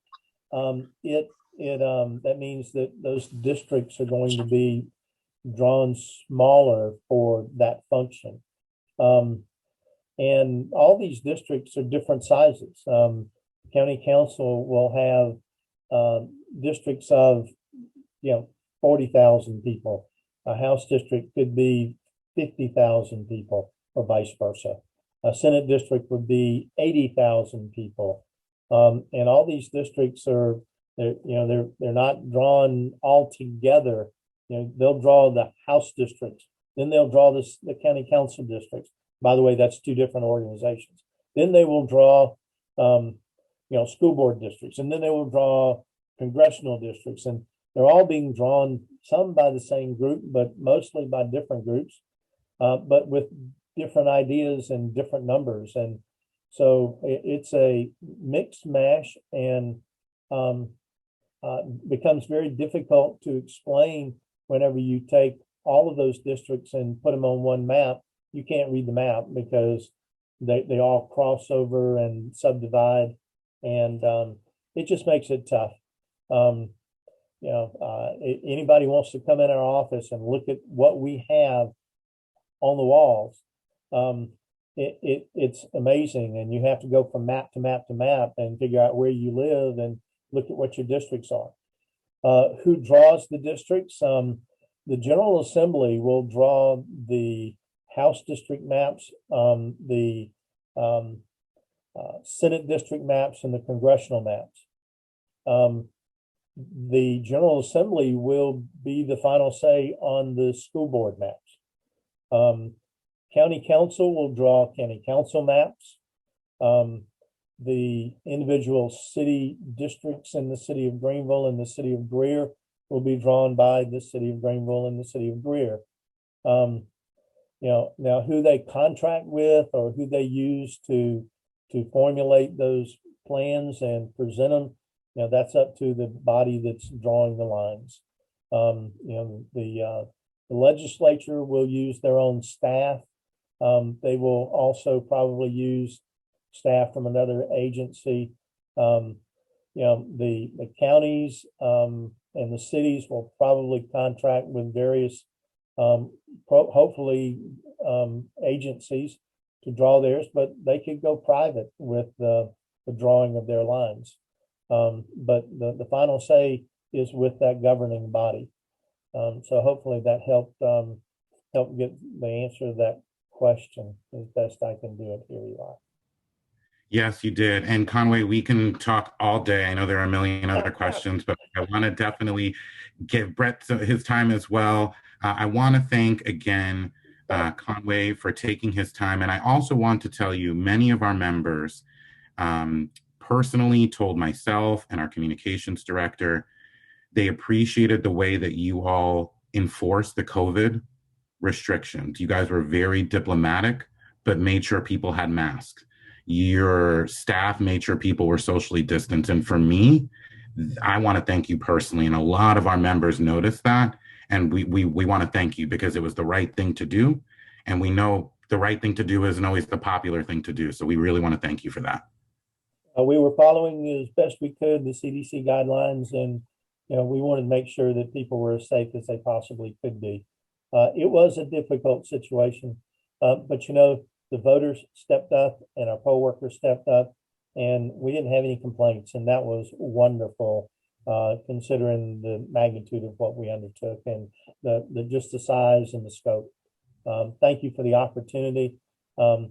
That means that those districts are going to be drawn smaller for that function. And all these districts are different sizes. County council will have districts of 40,000 people. A House district could be 50,000 people, or vice versa. A Senate district would be 80,000 people. And all these districts are, they're not drawn all together. They'll draw the House districts, then they'll draw the county council districts. By the way, that's two different organizations. Then they will draw, school board districts, and then they will draw congressional districts, and they're all being drawn, some by the same group, but mostly by different groups, but with different ideas and different numbers. And so it's a mixed mash, and becomes very difficult to explain whenever you take all of those districts and put them on one map. You can't read the map because they all cross over and subdivide, and it just makes it tough. Anybody wants to come in our office and look at what we have on the walls, it's amazing. And you have to go from map to map to map and figure out where you live and look at what your districts are. Who draws the districts? The General Assembly will draw the House district maps, the Senate district maps, and the congressional maps. The General Assembly will be the final say on the school board maps. County Council will draw county council maps. The individual city districts in the city of Greenville and the city of Greer will be drawn by the city of Greenville and the city of Greer. Now who they contract with or who they use to formulate those plans and present them, that's up to the body that's drawing the lines. The legislature will use their own staff. They will also probably use staff from another agency. The counties and the cities will probably contract with various, hopefully, agencies to draw theirs, but they could go private with the drawing of their lines. But the final say is with that governing body. So hopefully that helped get the answer to that question as best I can do it. Here you are.
Yes, you did. And Conway, we can talk all day. I know there are a million other questions, but I want to definitely give Brett his time as well. I want to thank again Conway for taking his time. And I also want to tell you, many of our members personally told myself and our communications director, they appreciated the way that you all enforced the COVID restrictions. You guys were very diplomatic, but made sure people had masks. Your staff made sure people were socially distanced. And for me, I want to thank you personally. And a lot of our members noticed that. And we want to thank you because it was the right thing to do. And we know the right thing to do isn't always the popular thing to do. So we really want to thank you for that.
We were following as best we could the CDC guidelines, and we wanted to make sure that people were as safe as they possibly could be. It was a difficult situation, but the voters stepped up and our poll workers stepped up, and we didn't have any complaints, and that was wonderful, considering the magnitude of what we undertook and just the size and the scope. Thank you for the opportunity. I'll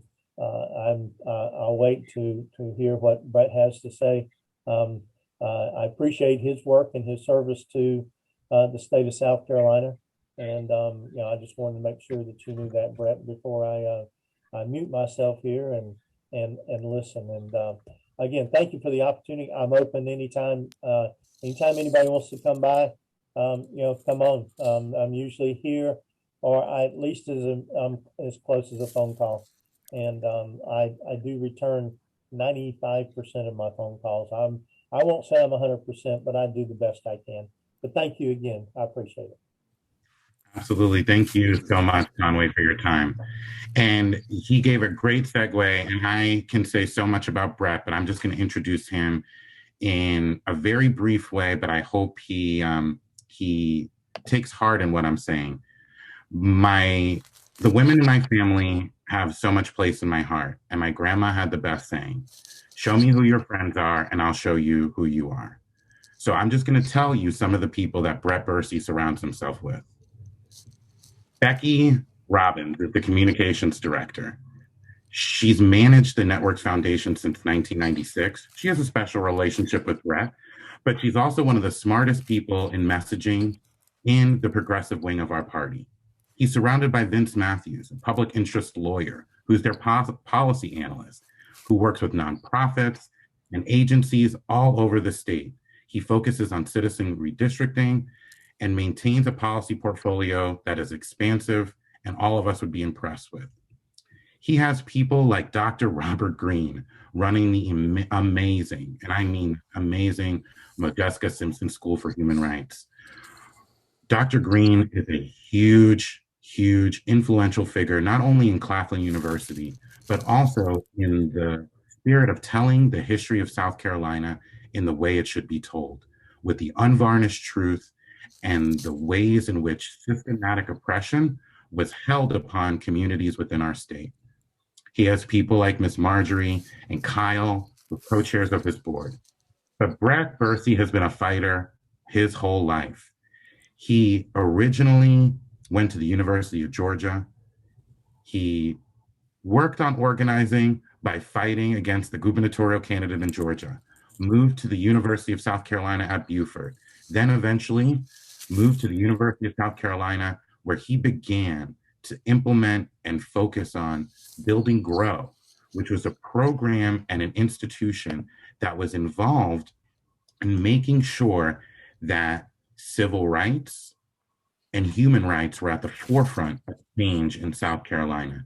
wait to hear what Brett has to say. I appreciate his work and his service to the state of South Carolina, and I just wanted to make sure that you knew that, Brett, before I mute myself here and listen. And again, thank you for the opportunity. I'm open anytime. Anytime anybody wants to come by, come on. I'm usually here, or at least as close as a phone call. And I do return 95% of my phone calls. I won't say I'm 100%, but I do the best I can. But thank you again. I appreciate it.
Absolutely. Thank you so much, Conway, for your time. And he gave a great segue, and I can say so much about Brett, but I'm just going to introduce him in a very brief way, but I hope he takes heart in what I'm saying. My the women in my family have so much place in my heart, and my grandma had the best saying, "Show me who your friends are, and I'll show you who you are." So I'm just going to tell you some of the people that Brett Bursey surrounds himself with. Becky Robbins is the communications director. She's managed the Networks Foundation since 1996. She has a special relationship with Brett, but she's also one of the smartest people in messaging in the progressive wing of our party. He's surrounded by Vince Matthews, a public interest lawyer who's their policy analyst, who works with nonprofits and agencies all over the state. He focuses on citizen redistricting and maintains a policy portfolio that is expansive and all of us would be impressed with. He has people like Dr. Robert Greene running the amazing, and I mean amazing, Modjeska Simpson School for Human Rights. Dr. Greene is a huge, huge influential figure, not only in Claflin University, but also in the spirit of telling the history of South Carolina in the way it should be told, with the unvarnished truth and the ways in which systematic oppression was held upon communities within our state. He has people like Miss Marjorie and Kyle, the co-chairs of his board. But Brett Bursey has been a fighter his whole life. He originally went to the University of Georgia. He worked on organizing by fighting against the gubernatorial candidate in Georgia, moved to the University of South Carolina at Beaufort, then eventually moved to the University of South Carolina, where he began to implement and focus on building Grow, which was a program and an institution that was involved in making sure that civil rights and human rights were at the forefront of change in South Carolina.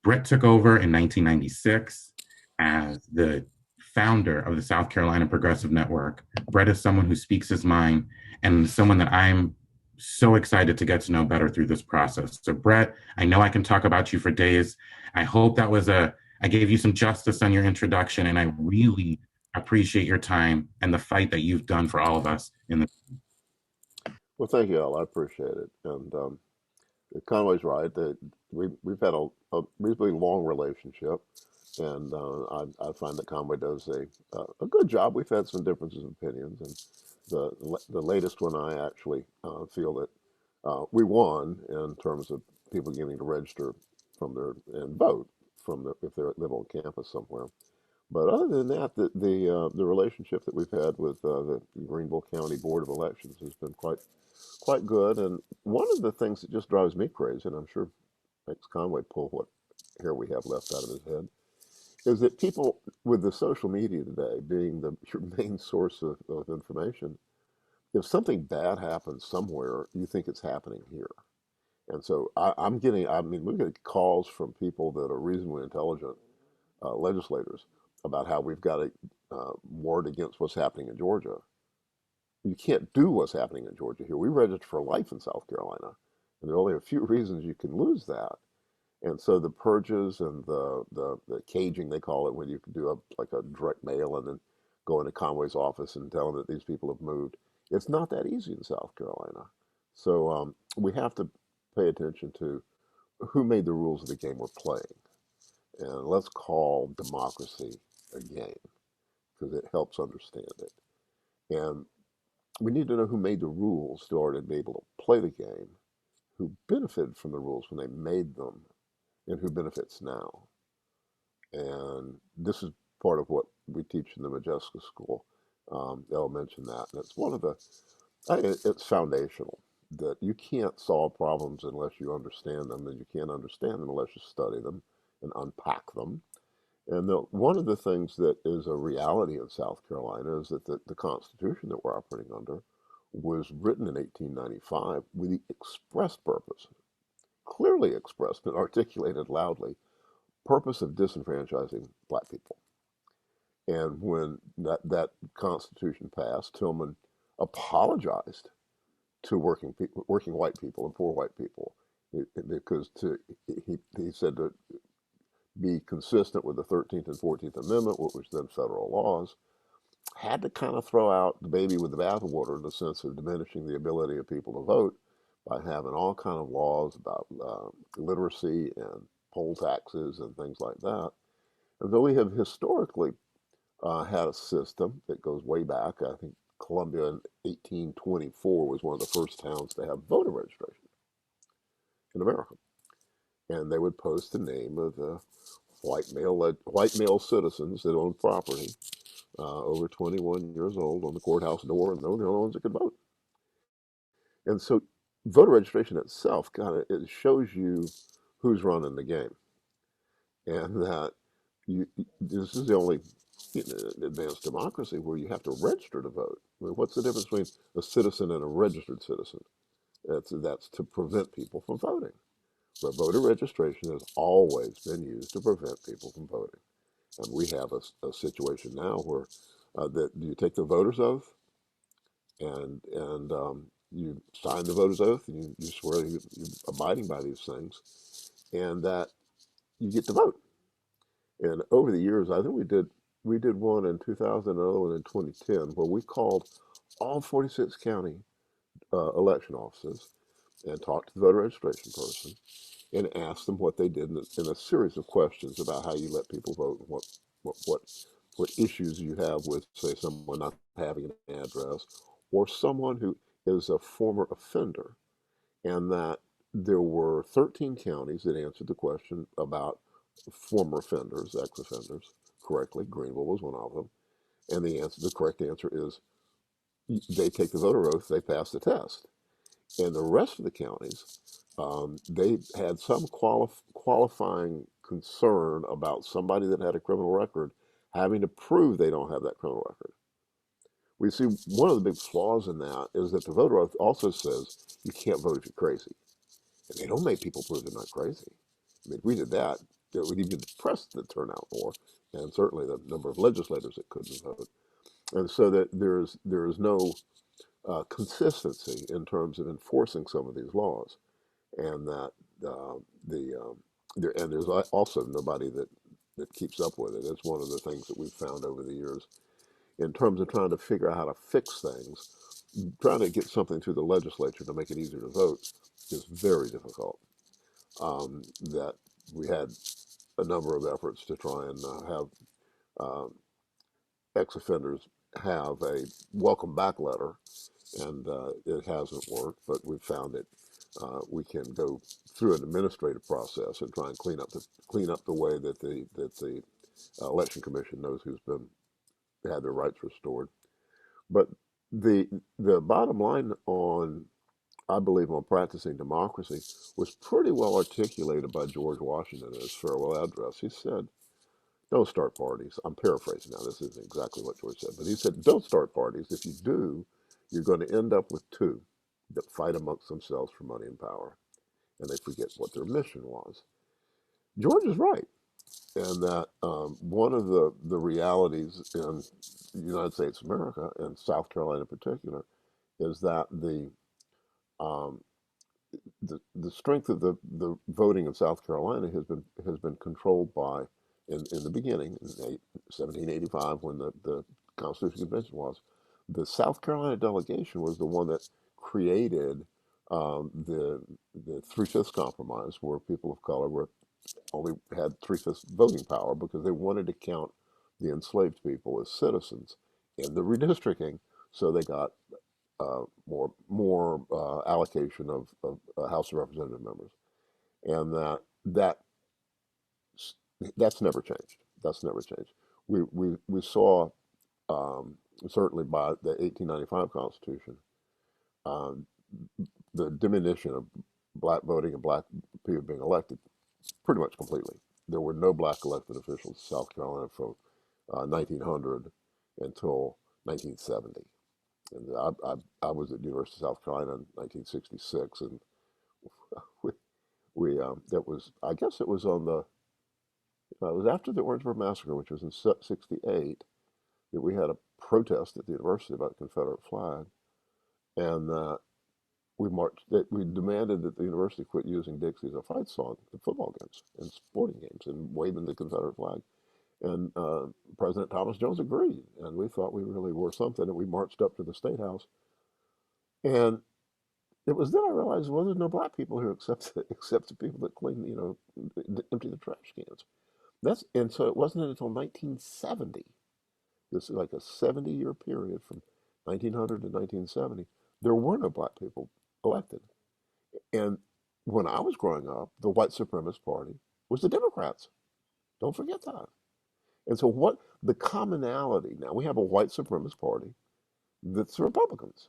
Brett took over in 1996 as the founder of the South Carolina Progressive Network. Brett is someone who speaks his mind and someone that I'm so excited to get to know better through this process. So Brett, I know I can talk about you for days. I hope I gave you some justice on your introduction, and I really appreciate your time and the fight that you've done for all of us in the.
Well, thank you, Al. I appreciate it. And Conway's right that we've had a reasonably long relationship, and I find that Conway does a good job. We've had some differences of opinions, and the latest one I actually feel that we won in terms of people getting to register from their and vote from their, if they live on campus somewhere. But other than that, the relationship that we've had with the Greenville County Board of Elections has been quite good. And one of the things that just drives me crazy, and I'm sure makes Conway pull what hair we have left out of his head, is that people with the social media today being your main source of information, if something bad happens somewhere, you think it's happening here. And so I'm getting, I mean, we get calls from people that are reasonably intelligent legislators about how we've got to ward against what's happening in Georgia. You can't do what's happening in Georgia here. We registered for life in South Carolina, and there are only a few reasons you can lose that. And so the purges and the caging, they call it, when you can do like a direct mail and then go into Conway's office and tell them that these people have moved. It's not that easy in South Carolina. So we have to pay attention to who made the rules of the game we're playing. And let's call democracy a game because it helps understand it. And we need to know who made the rules in order to be able to play the game, who benefited from the rules when they made them, and who benefits now. And this is part of what we teach in the Modjeska School. They'll mention that. And it's one of it's foundational that you can't solve problems unless you understand them, and you can't understand them unless you study them and unpack them. And one of the things that is a reality in South Carolina is that the Constitution that we're operating under was written in 1895 with the express purpose, clearly expressed and articulated loudly, purpose of disenfranchising black people. And when that Constitution passed, Tillman apologized to working white people and poor white people, because he said to be consistent with the 13th and 14th Amendment, what was then federal laws, had to kind of throw out the baby with the bathwater in the sense of diminishing the ability of people to vote by having all kind of laws about literacy and poll taxes and things like that. And though we have historically had a system that goes way back, I think Columbia in 1824 was one of the first towns to have voter registration in America. And they would post the name of the white male citizens that owned property over 21 years old on the courthouse door, and they're the only ones that could vote. And so voter registration itself it shows you who's running the game, and that this is the only advanced democracy where you have to register to vote. I mean, what's the difference between a citizen and a registered citizen? That's to prevent people from voting. But voter registration has always been used to prevent people from voting. And we have a situation now where that you take the voter's oath and you sign the voter's oath and you swear you're abiding by these things, and that you get to vote. And over the years, I think we did one in 2000 and another one in 2010 where we called all 46 county election offices and talked to the voter registration person and asked them what they did in a series of questions about how you let people vote and what issues you have with, say, someone not having an address or someone who is a former offender. And that there were 13 counties that answered the question about former offenders, ex-offenders, correctly. Greenville was one of them. And the correct answer is they take the voter oath, they pass the test. And the rest of the counties, they had some qualifying concern about somebody that had a criminal record having to prove they don't have that criminal record. We see one of the big flaws in that is that the voter oath also says you can't vote if you're crazy. And they don't make people prove they're not crazy. I mean, if we did that, it would even depress the turnout more, and certainly the number of legislators that couldn't vote. And so that there is no consistency in terms of enforcing some of these laws, and that there's also nobody that keeps up with it. It's one of the things that we've found over the years in terms of trying to figure out how to fix things. Trying to get something through the legislature to make it easier to vote is very difficult. That we had a number of efforts to try and have ex-offenders have a welcome back letter, and it hasn't worked. But we've found that we can go through an administrative process and try and clean up the way that the election commission knows who's had their rights restored. But the bottom line on, I believe, on practicing democracy was pretty well articulated by George Washington in his farewell address. He said, don't start parties. I'm paraphrasing now. This isn't exactly what George said, but he said, don't start parties. If you do, you're going to end up with two that fight amongst themselves for money and power, and they forget what their mission was. George is right, and that one of the realities in the United States of America, and South Carolina in particular, is that um, the strength of the voting in South Carolina has been controlled by, in the beginning, in 1785, when the Constitutional Convention was, the South Carolina delegation was the one that created the three-fifths compromise, where people of color only had three-fifths voting power because they wanted to count the enslaved people as citizens in the redistricting, so they got more allocation of House of Representative members, and that that's never changed. That's never changed. We saw certainly by the 1895 Constitution um, the diminution of black voting and black people being elected pretty much completely. There were no black elected officials in South Carolina from 1900 until 1970. And I was at the University of South Carolina in 1966, and we, that was, I guess it was on the, it was after the Orangeburg Massacre, which was in '68, that we had a protest at the university about the Confederate flag, and we marched that we demanded that the university quit using Dixie as a fight song at football games and sporting games and waving the Confederate flag. And President Thomas Jones agreed, and we thought we really were something. And we marched up to the State House, and it was then I realized, well, there's no black people here except the people that clean, empty the trash cans. And so it wasn't until 1970. This is like a 70-year period from 1900 to 1970. There were no black people elected. And when I was growing up, the white supremacist party was the Democrats. Don't forget that. And so what the commonality now, we have a white supremacist party that's the Republicans.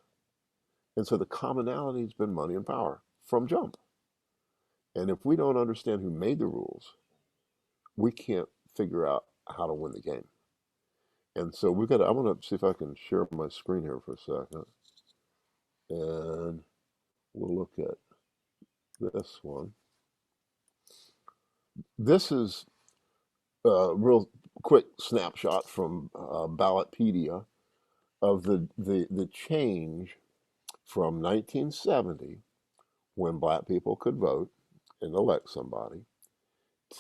And so the commonality has been money and power from jump. And if we don't understand who made the rules, we can't figure out how to win the game. And so I'm going to see if I can share my screen here for a second. And we'll look at this one. This is a real quick snapshot from Ballotpedia of the change from 1970, when black people could vote and elect somebody,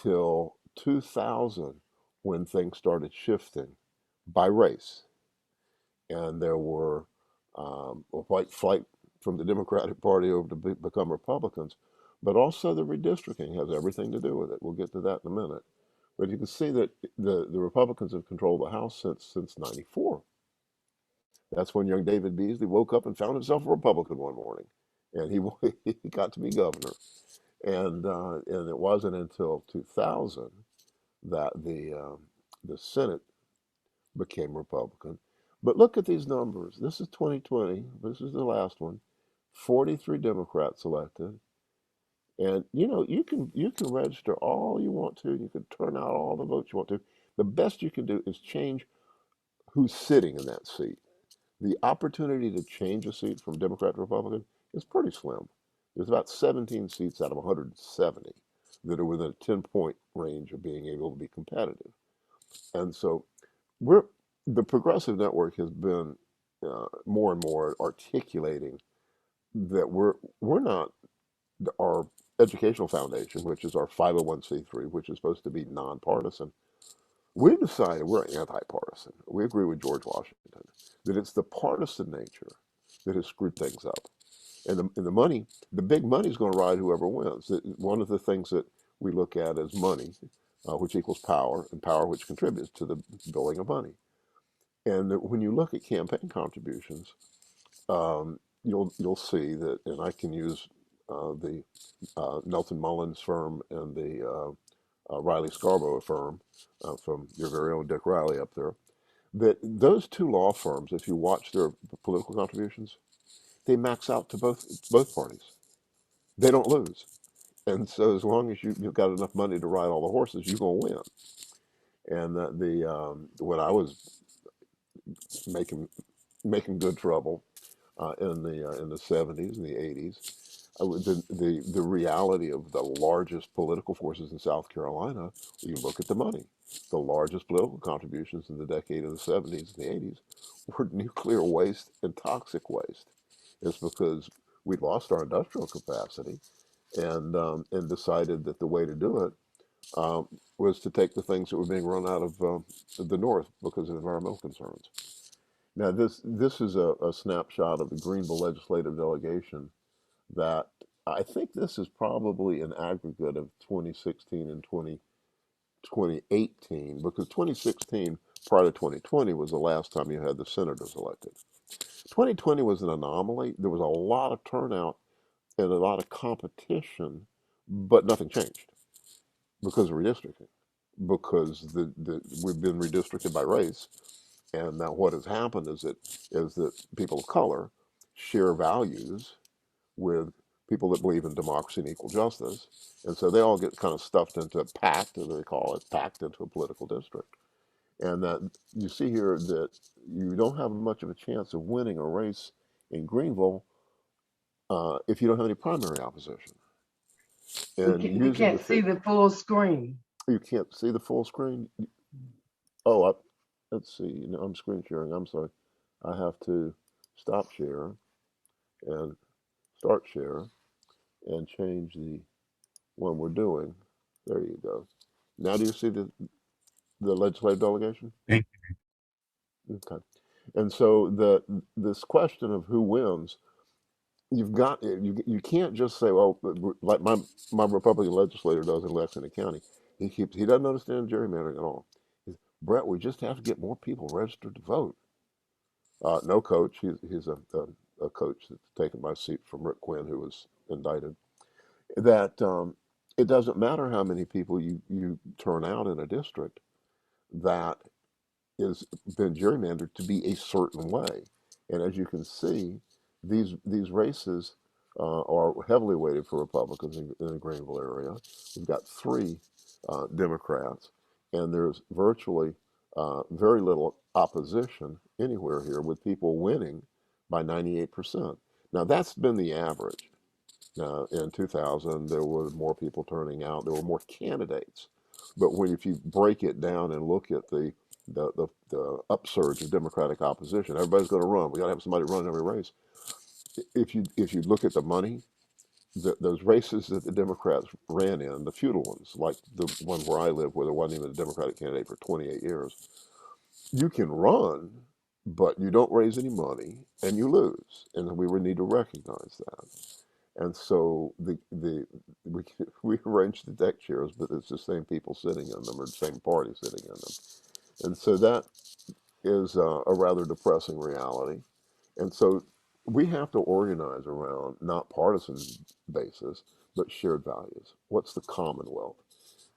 till 2000, when things started shifting by race. And there were a white flight from the Democratic Party over to become Republicans, but also the redistricting has everything to do with it. We'll get to that in a minute. But you can see that the Republicans have controlled the House since 94. That's when young David Beasley woke up and found himself a Republican one morning, and he got to be governor. And it wasn't until 2000 that the Senate became Republican. But look at these numbers. This is 2020. This is the last one. 43 Democrats elected. And you can register all you want to. You can turn out all the votes you want to. The best you can do is change who's sitting in that seat. The opportunity to change a seat from Democrat to Republican is pretty slim. There's about 17 seats out of 170 that are within a 10-point range of being able to be competitive. And so the Progressive Network has been more and more articulating that we're not our educational foundation, which is our 501c3, which is supposed to be nonpartisan. We've decided we're anti-partisan. We agree with George Washington that it's the partisan nature that has screwed things up. And the big money is going to ride whoever wins. One of the things that we look at is money, which equals power, and power which contributes to the building of money. And when you look at campaign contributions, you'll see that, and I can use the Nelson Mullins firm and the Riley Scarborough firm from your very own Dick Riley up there, that those two law firms, if you watch their political contributions, they max out to both parties. They don't lose. And so as long as you've got enough money to ride all the horses, you're going to win. And when I was making good trouble in the 70s and the 80s, the reality of the largest political forces in South Carolina, you look at the money. The largest political contributions in the decade of the 70s and the 80s were nuclear waste and toxic waste. It's because we lost our industrial capacity and decided that the way to do it was to take the things that were being run out of the North because of environmental concerns. Now, this is a snapshot of the Greenville legislative delegation that I think this is probably an aggregate of 2016 and 2018, because 2016, prior to 2020, was the last time you had the senators elected. 2020 was an anomaly. There was a lot of turnout and a lot of competition, but nothing changed because of redistricting, because we've been redistricted by race. And now what has happened is that people of color share values with people that believe in democracy and equal justice. And so they all get kind of stuffed into a packed, as they call it, packed into a political district. And that you see here that you don't have much of a chance of winning a race in Greenville if you don't have any primary opposition. And
You can't see the full screen.
You can't see the full screen? Oh, let's see. No, I'm screen sharing. I'm sorry. I have to stop share and start share, and change the one we're doing. There you go. Now do you see the legislative delegation?
Thank
Okay. And so this question of who wins, you can't just say, well, like my Republican legislator does in Lexington County. He doesn't understand gerrymandering at all. Brett, we just have to get more people registered to vote. No, coach. He's a coach that's taken my seat from Rick Quinn, who was indicted. That it doesn't matter how many people you turn out in a district that is been gerrymandered to be a certain way. And as you can see, these races are heavily weighted for Republicans in the Greenville area. We've got three Democrats, and there's virtually very little opposition anywhere here, with people winning by 98%. Now, that's been the average. Now, in 2000, there were more people turning out. There were more candidates. But if you break it down and look at the upsurge of Democratic opposition, everybody's going to run. We got to have somebody run every race. If you look at the money, those races that the Democrats ran in, the feudal ones, like the one where I live, where there wasn't even a Democratic candidate for 28 years, you can run, but you don't raise any money and you lose. And we would need to recognize that. And so we we arrange the deck chairs, but it's the same people sitting in them, or the same party sitting in them. And so that is a rather depressing reality. And so we have to organize around not partisan basis, but shared values. What's the Commonwealth?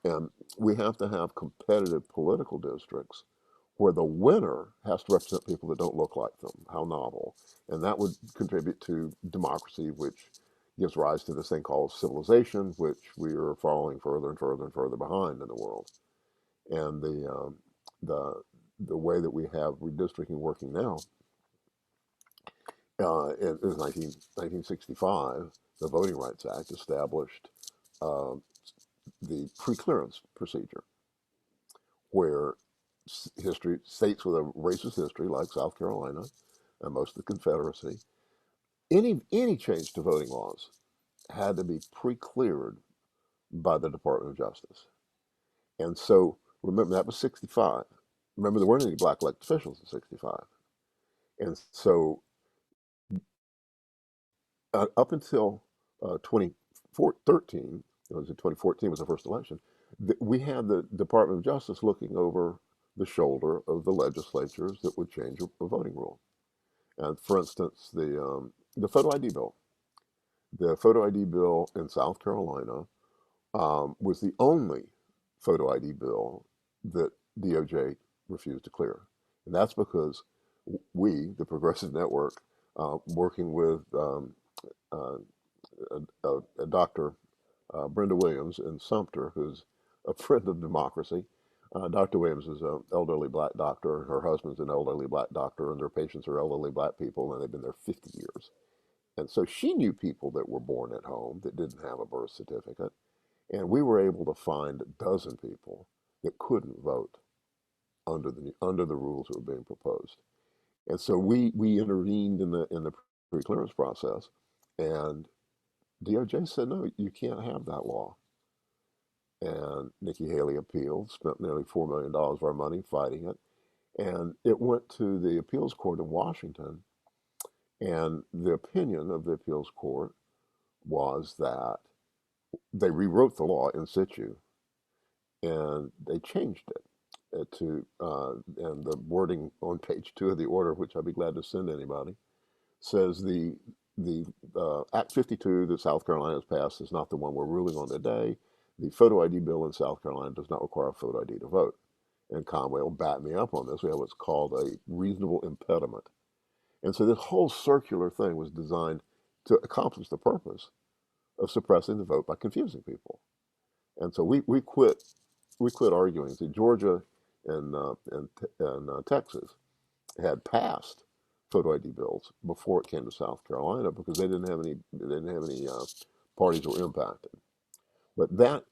And we have to have competitive political districts where the winner has to represent people that don't look like them. How novel. And that would contribute to democracy, which gives rise to this thing called civilization, which we are falling further and further and further behind in the world. And the way that we have redistricting working now, it was 1965, the Voting Rights Act established uh, the pre-clearance procedure, where states with a racist history like South Carolina and most of the Confederacy, any change to voting laws had to be pre-cleared by the Department of Justice. And so remember, that was 65. Remember, there weren't any black elected officials in 65. And so up until 2013, it was in 2014 was the first election, we had the Department of Justice looking over the shoulder of the legislatures that would change a voting rule. And for instance, the photo ID bill. The photo ID bill in South Carolina was the only photo ID bill that DOJ refused to clear. And that's because we, the Progressive Network, working with uh, a Dr. Brenda Williams in Sumter, who's a friend of democracy. Dr. Williams is an elderly black doctor. Her husband's an elderly black doctor, and their patients are elderly black people, and they've been there 50 years. And so she knew people that were born at home that didn't have a birth certificate. And we were able to find a dozen people that couldn't vote under the rules that were being proposed. And so we intervened in the pre-clearance process, and DOJ said, no, you can't have that law. And Nikki Haley appealed, spent nearly $4 million of our money fighting it. And it went to the appeals court in Washington. And the opinion of the appeals court was that they rewrote the law in situ, and they changed it and the wording on page 2 of the order, which I'd be glad to send anybody, says the Act 52 that South Carolina has passed is not the one we're ruling on today. The photo ID bill in South Carolina does not require a photo ID to vote. And Conway will back me up on this. We have what's called a reasonable impediment. And so this whole circular thing was designed to accomplish the purpose of suppressing the vote by confusing people. And so we quit arguing. See, Georgia and Texas had passed photo ID bills before it came to South Carolina because they didn't have any parties that were impacted. But that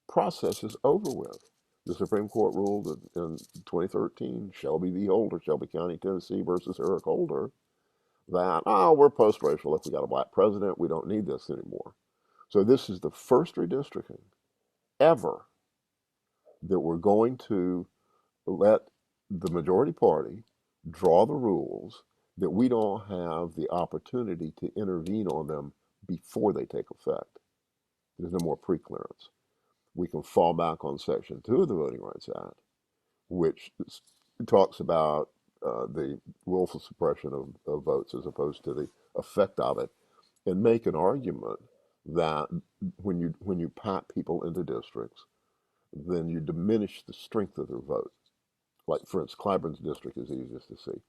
process is over with. The Supreme Court ruled in 2013, Shelby v. Holder, Shelby County, Tennessee versus Eric Holder, that, oh, we're post-racial. If we got a black president, we don't need this anymore. So this is the first redistricting ever that we're going to let the majority party draw the rules, that we don't have the opportunity to intervene on them before they take effect. There's no more preclearance. We can fall back on Section 2 of the Voting Rights Act, which talks about the willful suppression of votes as opposed to the effect of it, and make an argument that when you pack people into districts, then you diminish the strength of their vote. Like, for instance, Clyburn's district is easiest to see.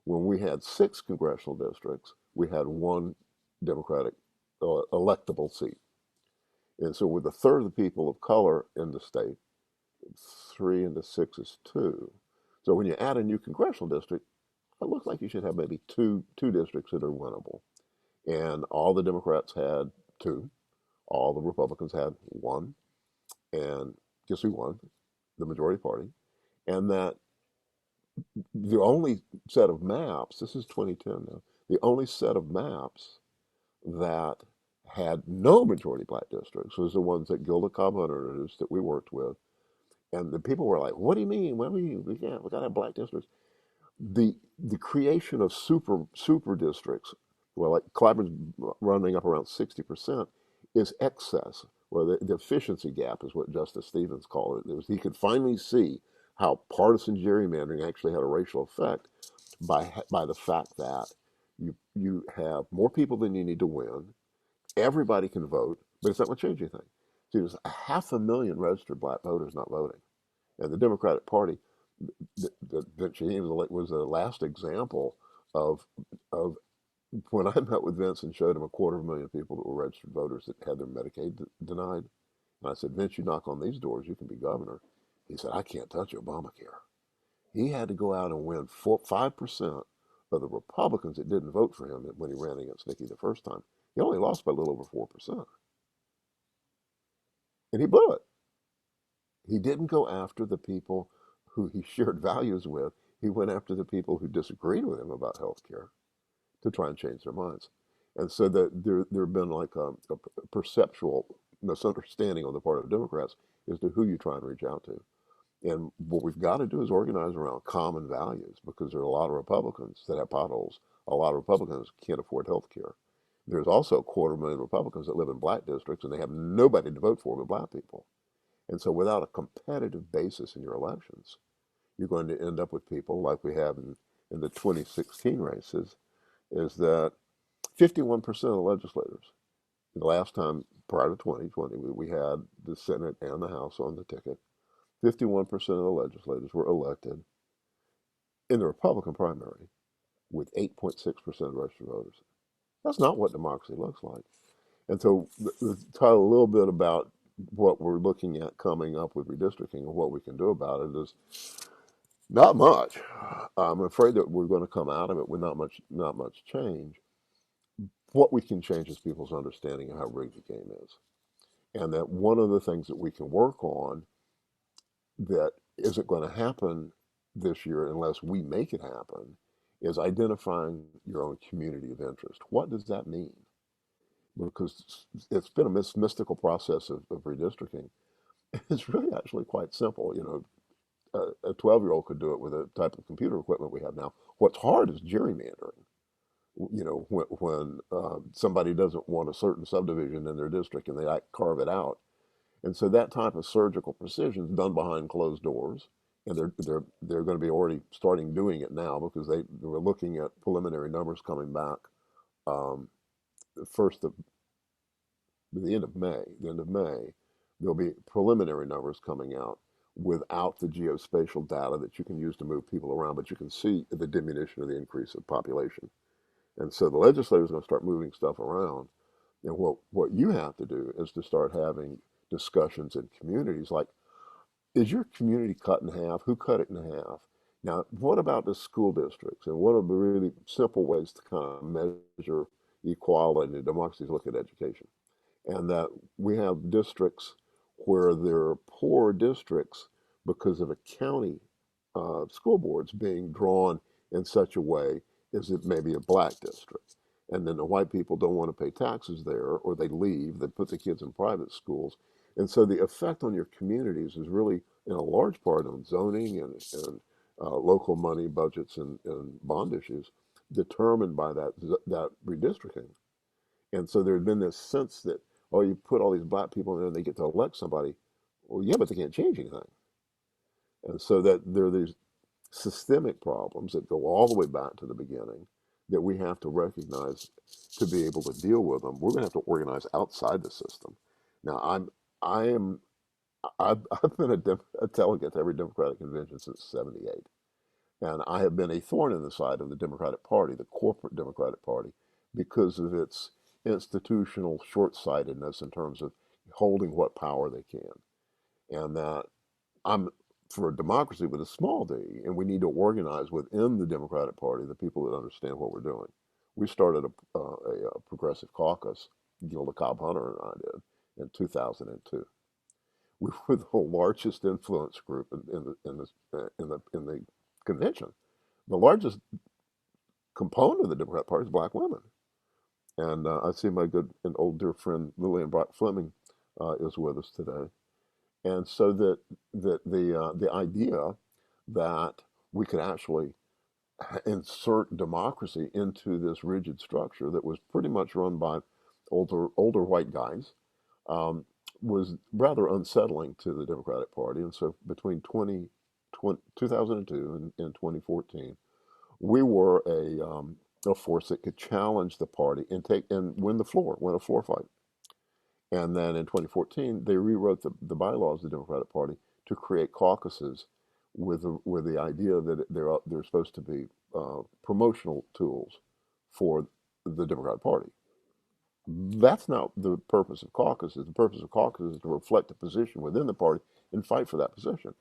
When we had 6 congressional districts, we had 1 Democratic electable seat. And so with a third of the people of color in the state, 3 into 6 is 2. So when you add a new congressional district, it looks like you should have maybe two districts that are winnable. And all the Democrats had 2. All the Republicans had 1. And guess who won? The majority party. And that the only set of maps, this is 2010 now, the only set of maps that had no majority black districts was the ones that Gilda Cobb introduced that we worked with. And the people were like, what do you mean? We got to have black districts. The creation of super districts, well, like Clyburn's running up around 60%, is excess. Well, the efficiency gap is what Justice Stevens called it. He could finally see how partisan gerrymandering actually had a racial effect by the fact that you have more people than you need to win. Everybody can vote, but it's not going to change anything. See, there's 500,000 registered black voters not voting. And the Democratic Party, Vince was the last example of when I met with Vince and showed him 250,000 people that were registered voters that had their Medicaid denied. And I said, Vince, you knock on these doors, you can be governor. He said, I can't touch Obamacare. He had to go out and win 5% of the Republicans that didn't vote for him when he ran against Nikki the first time. He only lost by a little over 4%. And he blew it. He didn't go after the people who he shared values with. He went after the people who disagreed with him about health care to try and change their minds. And so there have been like a perceptual misunderstanding on the part of Democrats as to who you try and reach out to. And what we've got to do is organize around common values, because there are a lot of Republicans that have potholes. A lot of Republicans can't afford health care. There's also 250,000 Republicans that live in black districts, and they have nobody to vote for but black people. And so without a competitive basis in your elections, you're going to end up with people like we have in the 2016 races, is that 51% of the legislators, the last time prior to 2020, we had the Senate and the House on the ticket. 51% of the legislators were elected in the Republican primary with 8.6% of registered voters. That's not what democracy looks like. And so tell a little bit about what we're looking at coming up with redistricting and what we can do about it is not much. I'm afraid that we're going to come out of it with not much change. What we can change is people's understanding of how rigged the game is. And that one of the things that we can work on that isn't going to happen this year unless we make it happen is identifying your own community of interest. What does that mean? Because it's been a mystical process of redistricting. It's really actually quite simple. You know, a 12-year-old could do it with the type of computer equipment we have now. What's hard is gerrymandering. You know, when somebody doesn't want a certain subdivision in their district and they carve it out. And so that type of surgical precision is done behind closed doors, and they're going to be already starting doing it now, because they were looking at preliminary numbers coming back the end of May. There'll be preliminary numbers coming out without the geospatial data that you can use to move people around, but you can see the diminution of the increase of population. And so the legislature is going to start moving stuff around. And what you have to do is to start having discussions in communities like, is your community cut in half? Who cut it in half? Now, what about the school districts? And one of the really simple ways to kind of measure equality and democracy is look at education. And that we have districts where there are poor districts because of a county school boards being drawn in such a way is it maybe a black district. And then the white people don't want to pay taxes there, or they leave, they put the kids in private schools. And so the effect on your communities is really, in a large part, on zoning and local money budgets and bond issues determined by that redistricting. And so there had been this sense that, oh, you put all these black people in there and they get to elect somebody. Well, yeah, but they can't change anything. And so that there are these systemic problems that go all the way back to the beginning that we have to recognize to be able to deal with them. We're going to have to organize outside the system. Now, I am, I've been a delegate to every Democratic convention since '78. And I have been a thorn in the side of the Democratic Party, the corporate Democratic Party, because of its institutional short-sightedness in terms of holding what power they can. And that I'm for a democracy with a small d, and we need to organize within the Democratic Party the people that understand what we're doing. We started a progressive caucus, Gilda Cobb Hunter and I did, in 2002. We were the largest influence group in the convention. The largest component of the Democratic Party is black women. And I see my good and old dear friend Lillian Fleming is with us today. And so the idea that we could actually insert democracy into this rigid structure that was pretty much run by older white guys was rather unsettling to the Democratic Party. And so between 2002 and 2014, we were a force that could challenge the party and win a floor fight. And then in 2014, they rewrote the bylaws of the Democratic Party to create caucuses with the idea that they're supposed to be promotional tools for the Democratic Party. That's not the purpose of caucuses. The purpose of caucuses is to reflect the position within the party and fight for that position.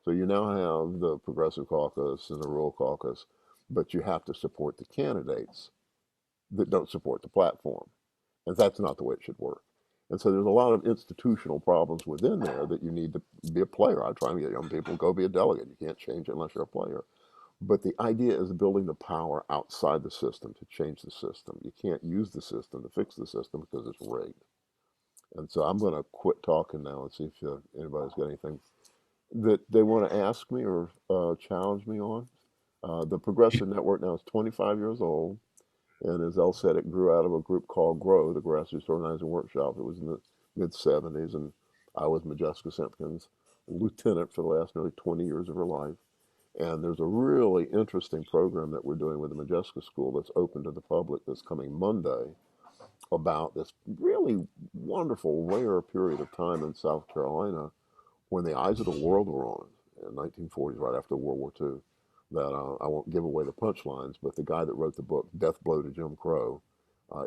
So you now have the Progressive Caucus and the Rural Caucus, but you have to support the candidates that don't support the platform. And that's not the way it should work. And so there's a lot of institutional problems within there that you need to be a player. I try and get young people, go be a delegate. You can't change it unless you're a player. But the idea is building the power outside the system to change the system. You can't use the system to fix the system because it's rigged. And so I'm going to quit talking now and see if anybody's got anything that they want to ask me or challenge me on. The Progressive Network now is 25 years old. And as Elle said, it grew out of a group called GROW, the Grassroots Organizing Workshop. It was in the mid-'70s, and I was Majeska Simpkins' lieutenant for the last nearly 20 years of her life. And there's a really interesting program that we're doing with the Majeska School that's open to the public this coming Monday about this really wonderful, rare period of time in South Carolina when the eyes of the world were on it, in the 1940s, right after World War II. That I won't give away the punchlines, but the guy that wrote the book, Death Blow to Jim Crow,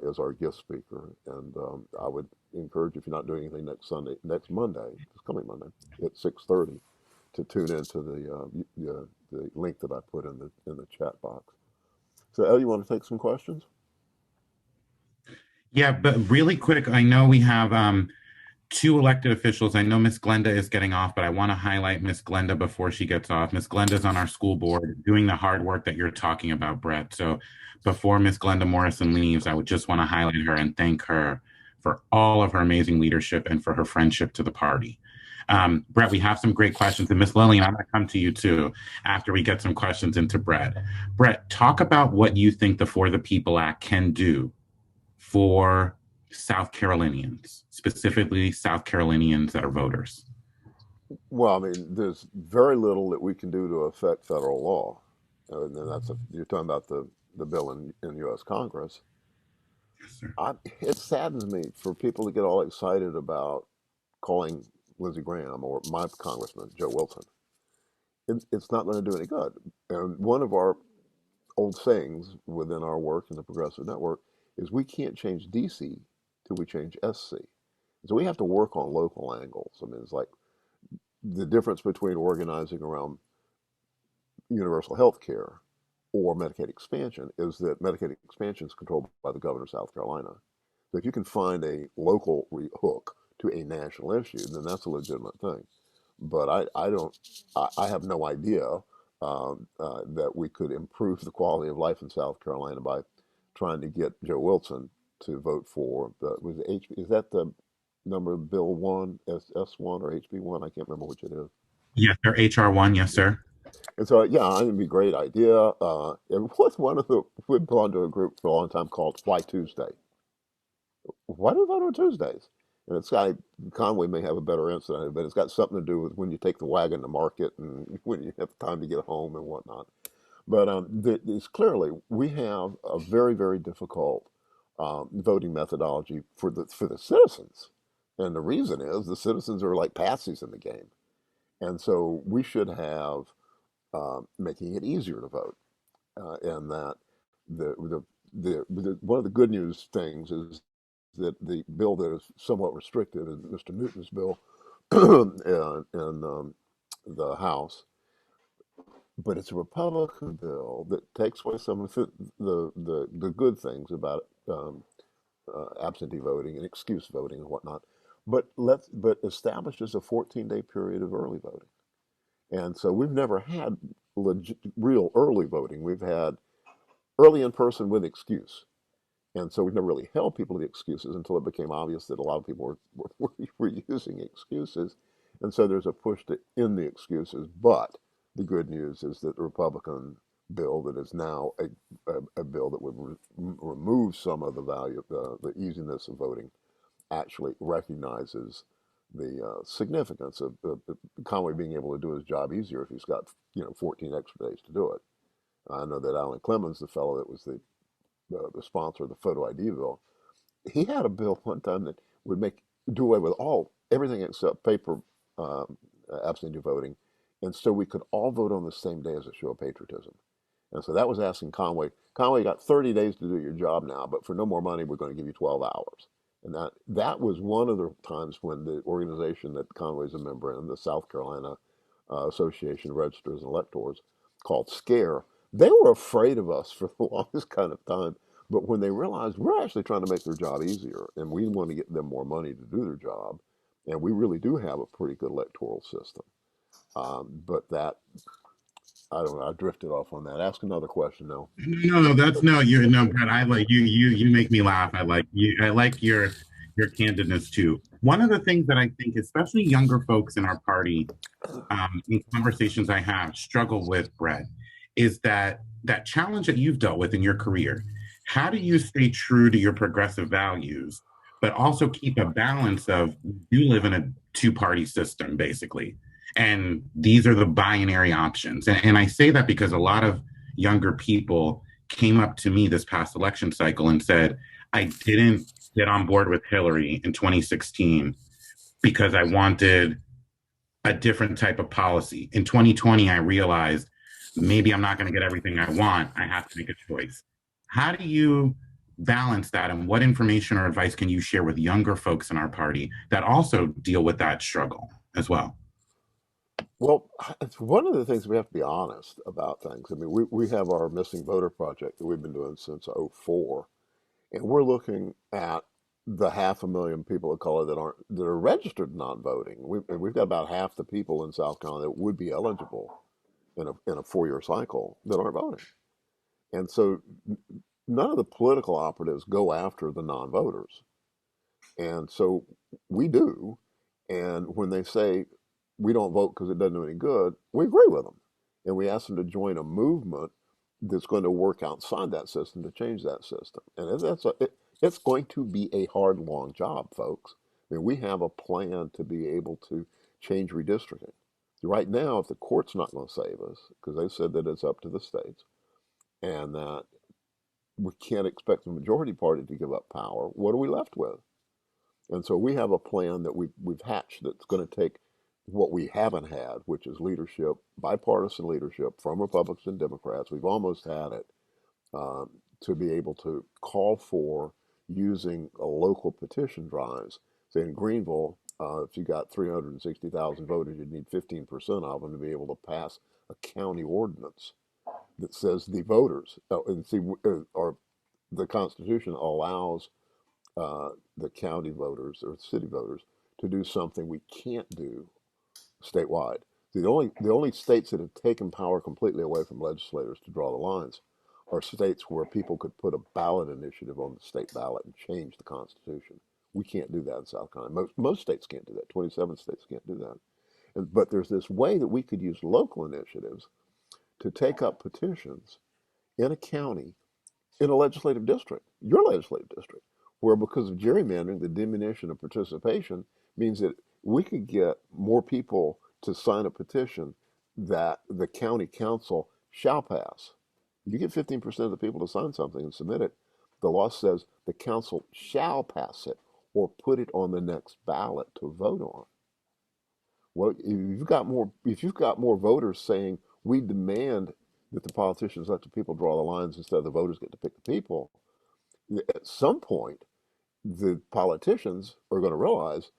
is our guest speaker. And I would encourage, if you're not doing anything next Monday, this coming Monday, at 6:30, to tune into the link that I put in the chat box. So, Elle, you want to take some questions?
Yeah, but really quick, I know we have two elected officials. I know Miss Glenda is getting off, but I want to highlight Miss Glenda before she gets off. Miss Glenda is on our school board doing the hard work that you're talking about, Brett. So before Miss Glenda Morrison leaves, I would just want to highlight her and thank her for all of her amazing leadership and for her friendship to the party. Brett, we have some great questions. And Miss Lillian, I'm going to come to you too after we get some questions into Brett. Brett, talk about what you think the For the People Act can do for South Carolinians, specifically South Carolinians that are voters.
Well, I mean, there's very little that we can do to affect federal law. And then you're talking about the bill in U.S. Congress.
Yes, sir.
It saddens me for people to get all excited about calling Lindsey Graham or my congressman, Joe Wilson. It's not going to do any good. And one of our old sayings within our work in the Progressive Network is we can't change D.C. till we change SC. So we have to work on local angles. I mean, it's like the difference between organizing around universal health care or Medicaid expansion is that Medicaid expansion is controlled by the governor of South Carolina. So if you can find a local hook to a national issue, then that's a legitimate thing. But I have no idea that we could improve the quality of life in South Carolina by trying to get Joe Wilson to vote for was it is that the number of Bill 1, S1 or HB1? I can't remember which it is.
Yes, sir. HR1, yes, sir.
And so, yeah, I think it'd be a great idea. It was one of the, we belonged to a group for a long time called Why Tuesday. Why do we vote on Tuesdays? And it's got, Conway may have a better answer on it, but it's got something to do with when you take the wagon to market and when you have time to get home and whatnot. But it's clearly, we have a very, very difficult voting methodology for the citizens. And the reason is the citizens are like patsies in the game. And so we should have making it easier to vote. And that one of the good news things is that the bill that is somewhat restrictive is Mr. Newton's bill in the House, but it's a Republican bill that takes away some of the good things about absentee voting and excuse voting and whatnot, but establishes a 14-day period of early voting. And so we've never had real early voting. We've had early in person with excuse. And so we've never really held people to the excuses until it became obvious that a lot of people were using excuses. And so there's a push to end the excuses. But the good news is that the Republican bill that is now a bill that would remove some of the value, the easiness of voting, actually recognizes the significance of Conway being able to do his job easier if he's got 14 extra days to do it. I know that Alan Clemens, the fellow that was the sponsor of the photo ID bill, he had a bill one time that would do away with everything except paper absentee voting, and so we could all vote on the same day as a show of patriotism. And so that was asking Conway. Conway, got 30 days to do your job now, but for no more money, we're going to give you 12 hours. And that was one of the times when the organization that Conway's a member in, the South Carolina Association of Registers and Electors, called SCARE, they were afraid of us for the longest kind of time. But when they realized we're actually trying to make their job easier and we want to get them more money to do their job, and we really do have a pretty good electoral system. But that, I don't know, I drifted off on that. Ask another question now.
No, Brett, I like you make me laugh. I like your candidness too. One of the things that I think, especially younger folks in our party, in conversations I have, struggle with, Brett, is that challenge that you've dealt with in your career. How do you stay true to your progressive values, but also keep a balance of you live in a two-party system, basically? And these are the binary options. And I say that because a lot of younger people came up to me this past election cycle and said, I didn't get on board with Hillary in 2016 because I wanted a different type of policy. In 2020, I realized maybe I'm not going to get everything I want. I have to make a choice. How do you balance that? And what information or advice can you share with younger folks in our party that also deal with that struggle as well?
Well, it's one of the things we have to be honest about things. I mean, we have our missing voter project that we've been doing since '04, and we're looking at the 500,000 people of color that are registered non-voting. We've got about half the people in South Carolina that would be eligible in a 4-year cycle that aren't voting. And so none of the political operatives go after the non-voters. And so we do. And when they say we don't vote because it doesn't do any good, we agree with them. And we ask them to join a movement that's going to work outside that system to change that system. And it's going to be a hard, long job, folks. I mean, we have a plan to be able to change redistricting. Right now, if the court's not going to save us, because they said that it's up to the states, and that we can't expect the majority party to give up power, what are we left with? And so we have a plan that we've hatched that's going to take what we haven't had, which is leadership, bipartisan leadership from Republicans and Democrats. We've almost had it, to be able to call for using a local petition drives. Say in Greenville, if you got 360,000 voters, you'd need 15% of them to be able to pass a county ordinance that says the voters, or the Constitution allows the county voters or city voters to do something we can't do statewide. See, the only states that have taken power completely away from legislators to draw the lines are states where people could put a ballot initiative on the state ballot and change the Constitution. We can't do that in South Carolina. Most states can't do that. 27 states can't do that. But there's this way that we could use local initiatives to take up petitions in a county, in a legislative district, your legislative district, where because of gerrymandering, the diminution of participation means that we could get more people to sign a petition that the county council shall pass. You get 15% of the people to sign something and submit it, the law says the council shall pass it or put it on the next ballot to vote on. Well, if you've got more voters saying we demand that the politicians let the people draw the lines instead of the voters get to pick the people, at some point the politicians are going to realize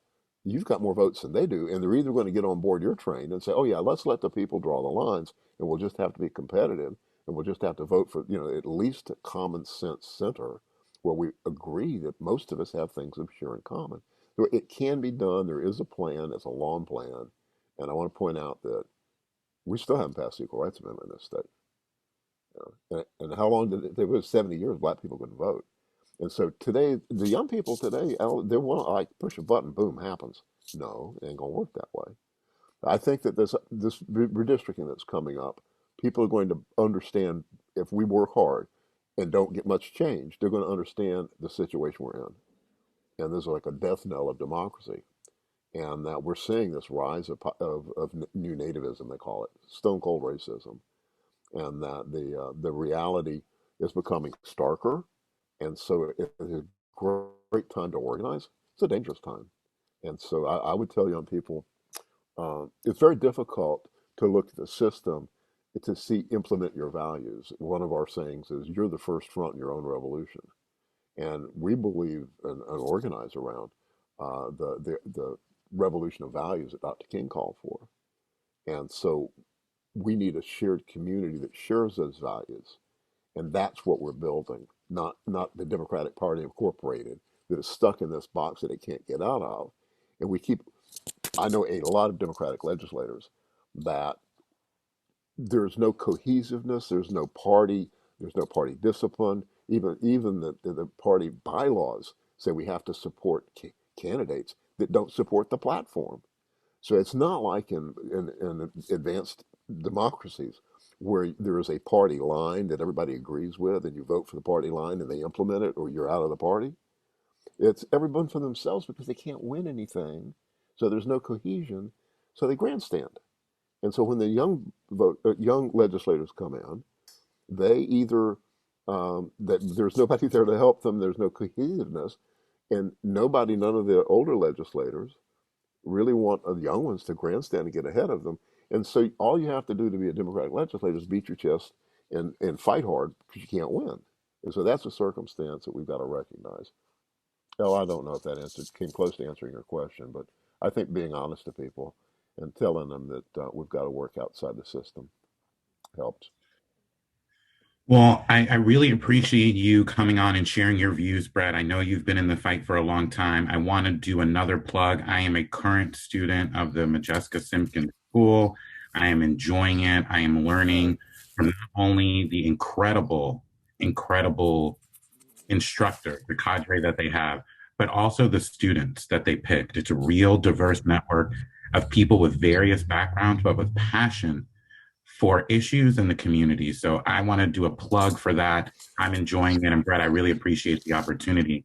you've got more votes than they do, and they're either going to get on board your train and say, "Oh yeah, let's let the people draw the lines, and we'll just have to be competitive, and we'll just have to vote for at least a common sense center where we agree that most of us have things of share in common." So it can be done. There is a plan. It's a long plan, and I want to point out that we still haven't passed the Equal Rights Amendment in this state. And how long did it was 70 years black people couldn't vote. And so today, the young people today, they want to like push a button, boom, happens. No, it ain't gonna work that way. I think that this redistricting that's coming up, people are going to understand if we work hard and don't get much change, they're going to understand the situation we're in. And there's like a death knell of democracy. And that we're seeing this rise of new nativism, they call it, stone cold racism. And that the reality is becoming starker. And so it is a great time to organize. It's a dangerous time. And so I would tell young people, it's very difficult to look at the system to see implement your values. One of our sayings is, you're the first front in your own revolution. And we believe and organize around the revolution of values that Dr. King called for. And so we need a shared community that shares those values. And that's what we're building, not the Democratic Party Incorporated that is stuck in this box that it can't get out of. And I know a lot of Democratic legislators that there's no cohesiveness, there's no party discipline. Even the party bylaws say we have to support candidates that don't support the platform. So it's not like in advanced democracies where there is a party line that everybody agrees with and you vote for the party line and they implement it or you're out of the party. It's everyone for themselves because they can't win anything. So there's no cohesion. So they grandstand. And so when the young legislators come in, they either that there's nobody there to help them, there's no cohesiveness, and none of the older legislators really want the young ones to grandstand and get ahead of them. And so all you have to do to be a Democratic legislator is beat your chest and fight hard because you can't win. And so that's a circumstance that we've got to recognize. Oh, I don't know if that came close to answering your question, but I think being honest to people and telling them that we've got to work outside the system helps.
Well, I really appreciate you coming on and sharing your views, Brett. I know you've been in the fight for a long time. I want to do another plug. I am a current student of the Majeska Simpkins School. I am enjoying it. I am learning from not only the incredible instructor, the cadre that they have, but also the students that they picked. It's a real diverse network of people with various backgrounds, but with passion for issues in the community. So I want to do a plug for that. I'm enjoying it. And Brett, I really appreciate the opportunity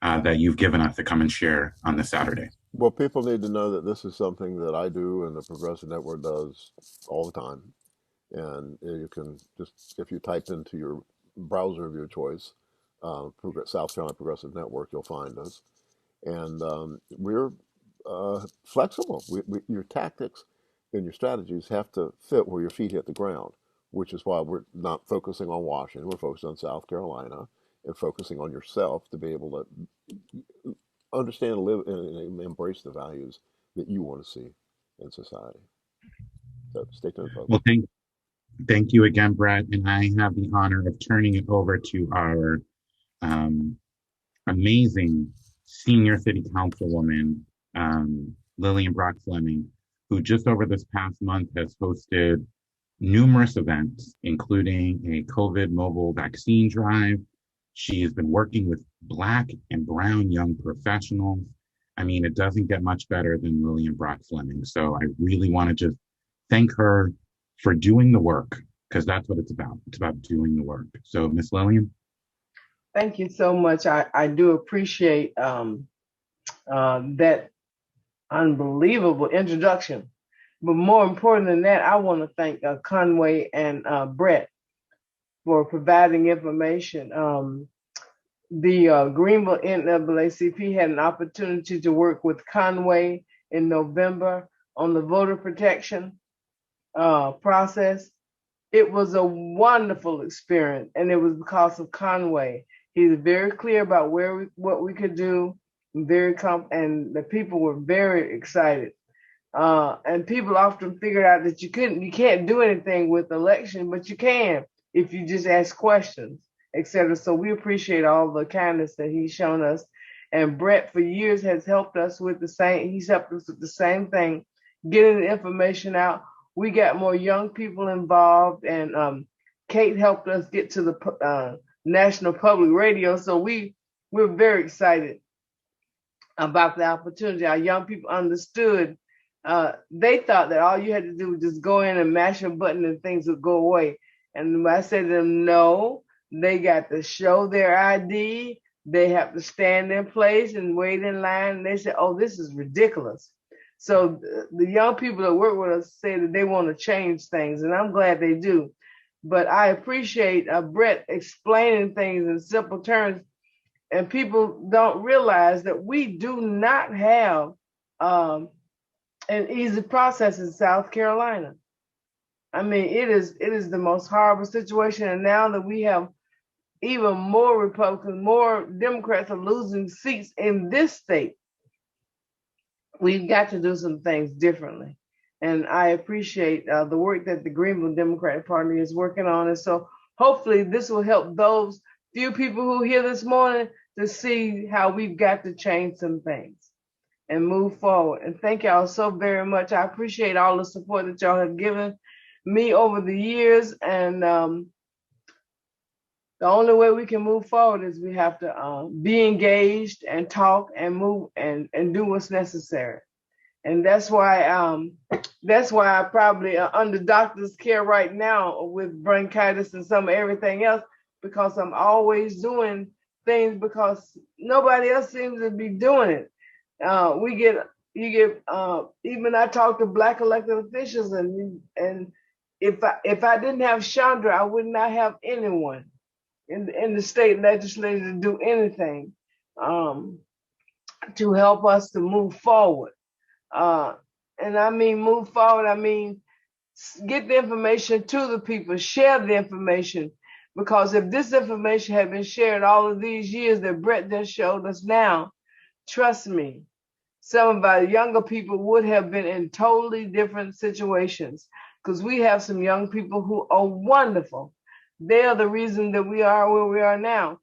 that you've given us to come and share on this Saturday.
Well, people need to know that this is something that I do and the Progressive Network does all the time. And you can just, if you type into your browser of your choice, South Carolina Progressive Network, you'll find us. And we're flexible. Your tactics and your strategies have to fit where your feet hit the ground, which is why we're not focusing on Washington. We're focused on South Carolina and focusing on yourself to be able to understand, live, and embrace the values that you want to see in society. So stay tuned, folks.
Well, thank you again, Brett. And I have the honor of turning it over to our amazing senior city councilwoman, Lillian Fleming, who just over this past month has hosted numerous events, including a COVID mobile vaccine drive. She has been working with Black and Brown young professionals. I mean, it doesn't get much better than Lillian Fleming. So I really want to just thank her for doing the work, because that's what it's about. It's about doing the work. So, Miss Lillian.
Thank you so much. I do appreciate that unbelievable introduction. But more important than that, I want to thank Conway and Brett for providing information. The Greenville NAACP had an opportunity to work with Conway in November on the voter protection process. It was a wonderful experience, and it was because of Conway. He's very clear about what we could do, and the people were very excited. And people often figured out that you can't do anything with election, but you can if you just ask questions, etc. So we appreciate all the kindness that he's shown us. And Brett for years has helped us with he's helped us with the same thing, getting the information out. We got more young people involved, and Kate helped us get to the National Public Radio. So we're very excited about the opportunity. Our young people understood. They thought that all you had to do was just go in and mash a button and things would go away. And I said to them, no, they got to show their ID. They have to stand in place and wait in line. And they said, oh, this is ridiculous. So the young people that work with us say that they want to change things, and I'm glad they do. But I appreciate Brett explaining things in simple terms, and people don't realize that we do not have an easy process in South Carolina. I mean, it is the most horrible situation, and now that we have even more Republicans, more Democrats are losing seats in this state, we've got to do some things differently. And I appreciate the work that the Greenville Democratic Party is working on. And so hopefully this will help those few people who are here this morning to see how we've got to change some things and move forward. And thank y'all so very much. I appreciate all the support that y'all have given me over the years. And the only way we can move forward is we have to be engaged and talk and move and do what's necessary. And that's why I probably under doctor's care right now with bronchitis and some everything else, because I'm always doing things because nobody else seems to be doing it. Even I talk to Black elected officials, and if I didn't have Chandra, I would not have anyone in the state legislature to do anything to help us to move forward. And I mean move forward, I mean get the information to the people, share the information, because if this information had been shared all of these years that Brett just showed us now, trust me, some of our younger people would have been in totally different situations, because we have some young people who are wonderful. They are the reason that we are where we are now,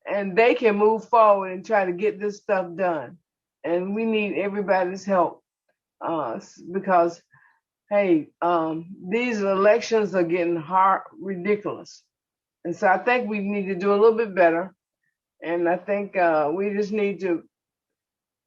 and they can move forward and try to get this stuff done. And we need everybody's help because, hey, these elections are getting ridiculous. And so I think we need to do a little bit better. And I think we just need to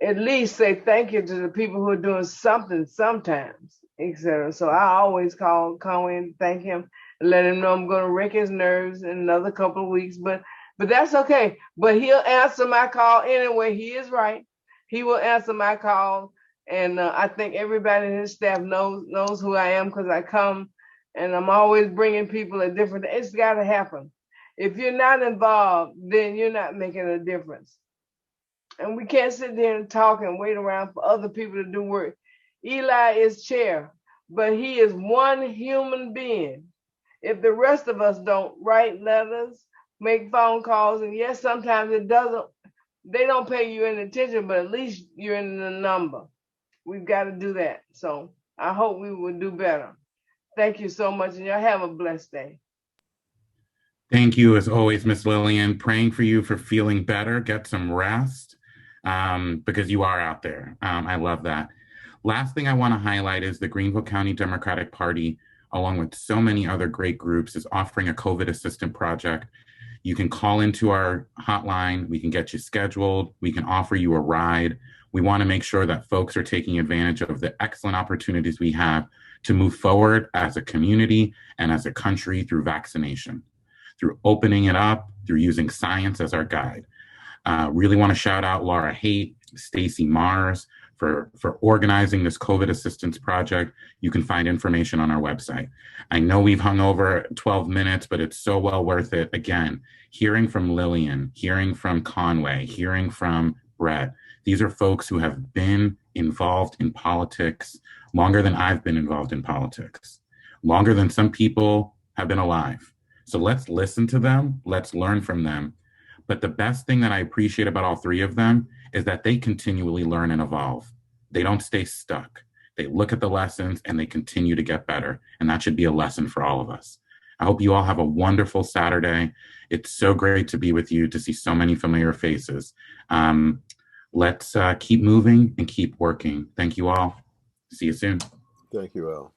at least say thank you to the people who are doing something sometimes, etc. So I always call Conway and thank him and let him know I'm going to wreck his nerves in another couple of weeks. But that's okay. But he'll answer my call anyway. He is right. He will answer my call. And I think everybody in his staff knows who I am, because I come and I'm always bringing people at different. It's got to happen. If you're not involved, then you're not making a difference. And we can't sit there and talk and wait around for other people to do work. Eli is chair, but he is one human being. If the rest of us don't write letters, make phone calls, and yes, sometimes they don't pay you any attention, but at least you're in the number. We've got to do that. So I hope we will do better. Thank you so much, and y'all have a blessed day.
Thank you, as always, Miss Lillian. Praying for you for feeling better. Get some rest, because you are out there. I love that. Last thing I want to highlight is the Greenville County Democratic Party, along with so many other great groups, is offering a COVID assistant project. You can call into our hotline. We can get you scheduled. We can offer you a ride. We want to make sure that folks are taking advantage of the excellent opportunities we have to move forward as a community and as a country through vaccination, through opening it up, through using science as our guide. Really want to shout out Laura Haight, Stacy Mars for organizing this COVID assistance project. You can find information on our website. I know we've hung over 12 minutes, but it's so well worth it. Again, hearing from Lillian, hearing from Conway, hearing from Brett. These are folks who have been involved in politics longer than I've been involved in politics, longer than some people have been alive. So let's listen to them. Let's learn from them. But the best thing that I appreciate about all three of them is that they continually learn and evolve. They don't stay stuck. They look at the lessons and they continue to get better. And that should be a lesson for all of us. I hope you all have a wonderful Saturday. It's so great to be with you, to see so many familiar faces. Let's keep moving and keep working. Thank you all. See you soon.
Thank you, Al.